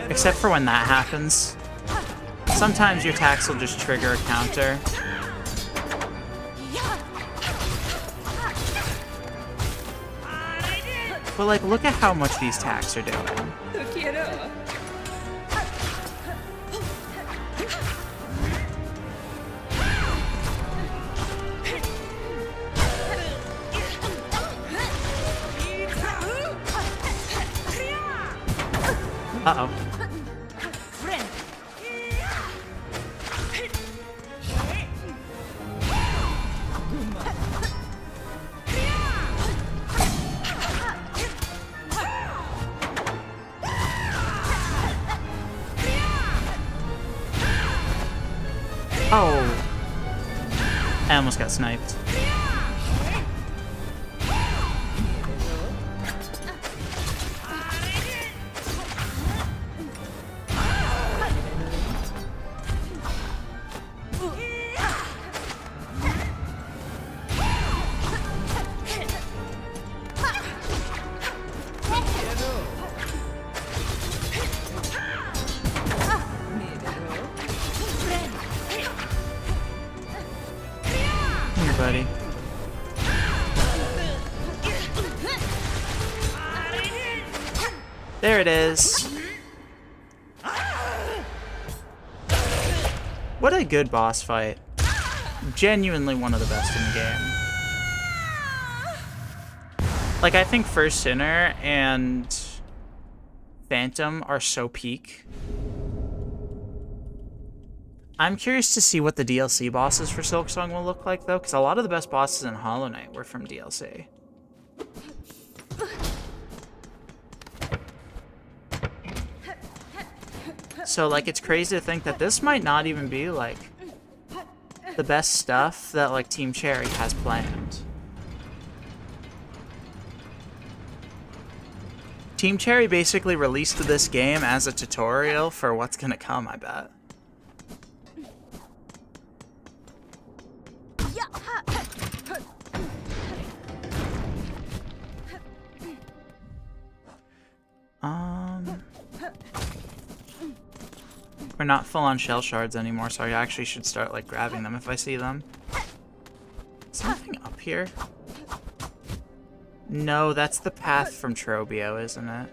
Except for when that happens. Sometimes your attacks will just trigger a counter. But like, look at how much these attacks are doing. Oh! I almost got sniped. Here, buddy. There it is. What a good boss fight. Genuinely one of the best in the game. Like, I think First Sinner and Phantom are so peak. I'm curious to see what the DLC bosses for Silksong will look like, though, because a lot of the best bosses in Hollow Knight were from DLC. So, like, it's crazy to think that this might not even be, like, the best stuff that, like, Team Cherry has planned. Team Cherry basically released this game as a tutorial for what's gonna come, I bet. We're not full on shell shards anymore, so I actually should start, like, grabbing them if I see them. Something up here? No, that's the path from Trobio, isn't it?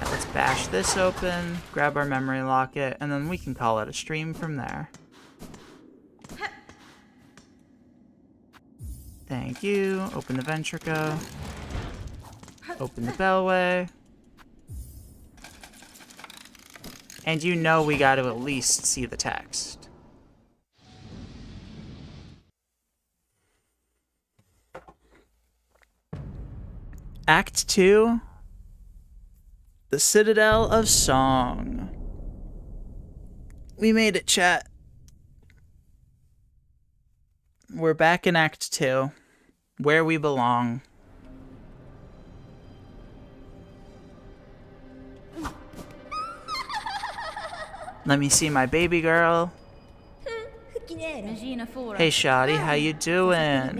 Let's bash this open, grab our memory locket, and then we can call it a stream from there. Thank you. Open the Ventrica. Open the Bellway. And you know we got to at least see the text. Act 2. The Citadel of Song. We made it, chat. We're back in Act 2. Where we belong. Let me see my baby girl. Hey, Shotty, how you doing?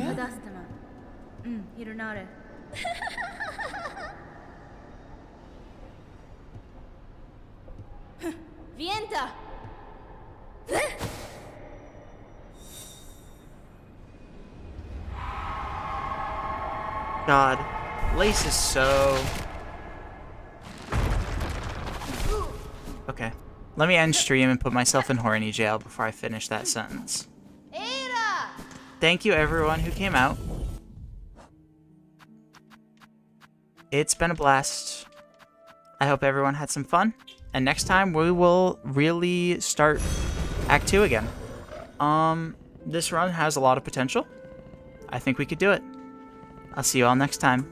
Vienta! God, Lace is so... Okay. Let me end stream and put myself in horny jail before I finish that sentence. Thank you everyone who came out. It's been a blast. I hope everyone had some fun. And next time we will really start Act 2 again. This run has a lot of potential. I think we could do it. I'll see you all next time.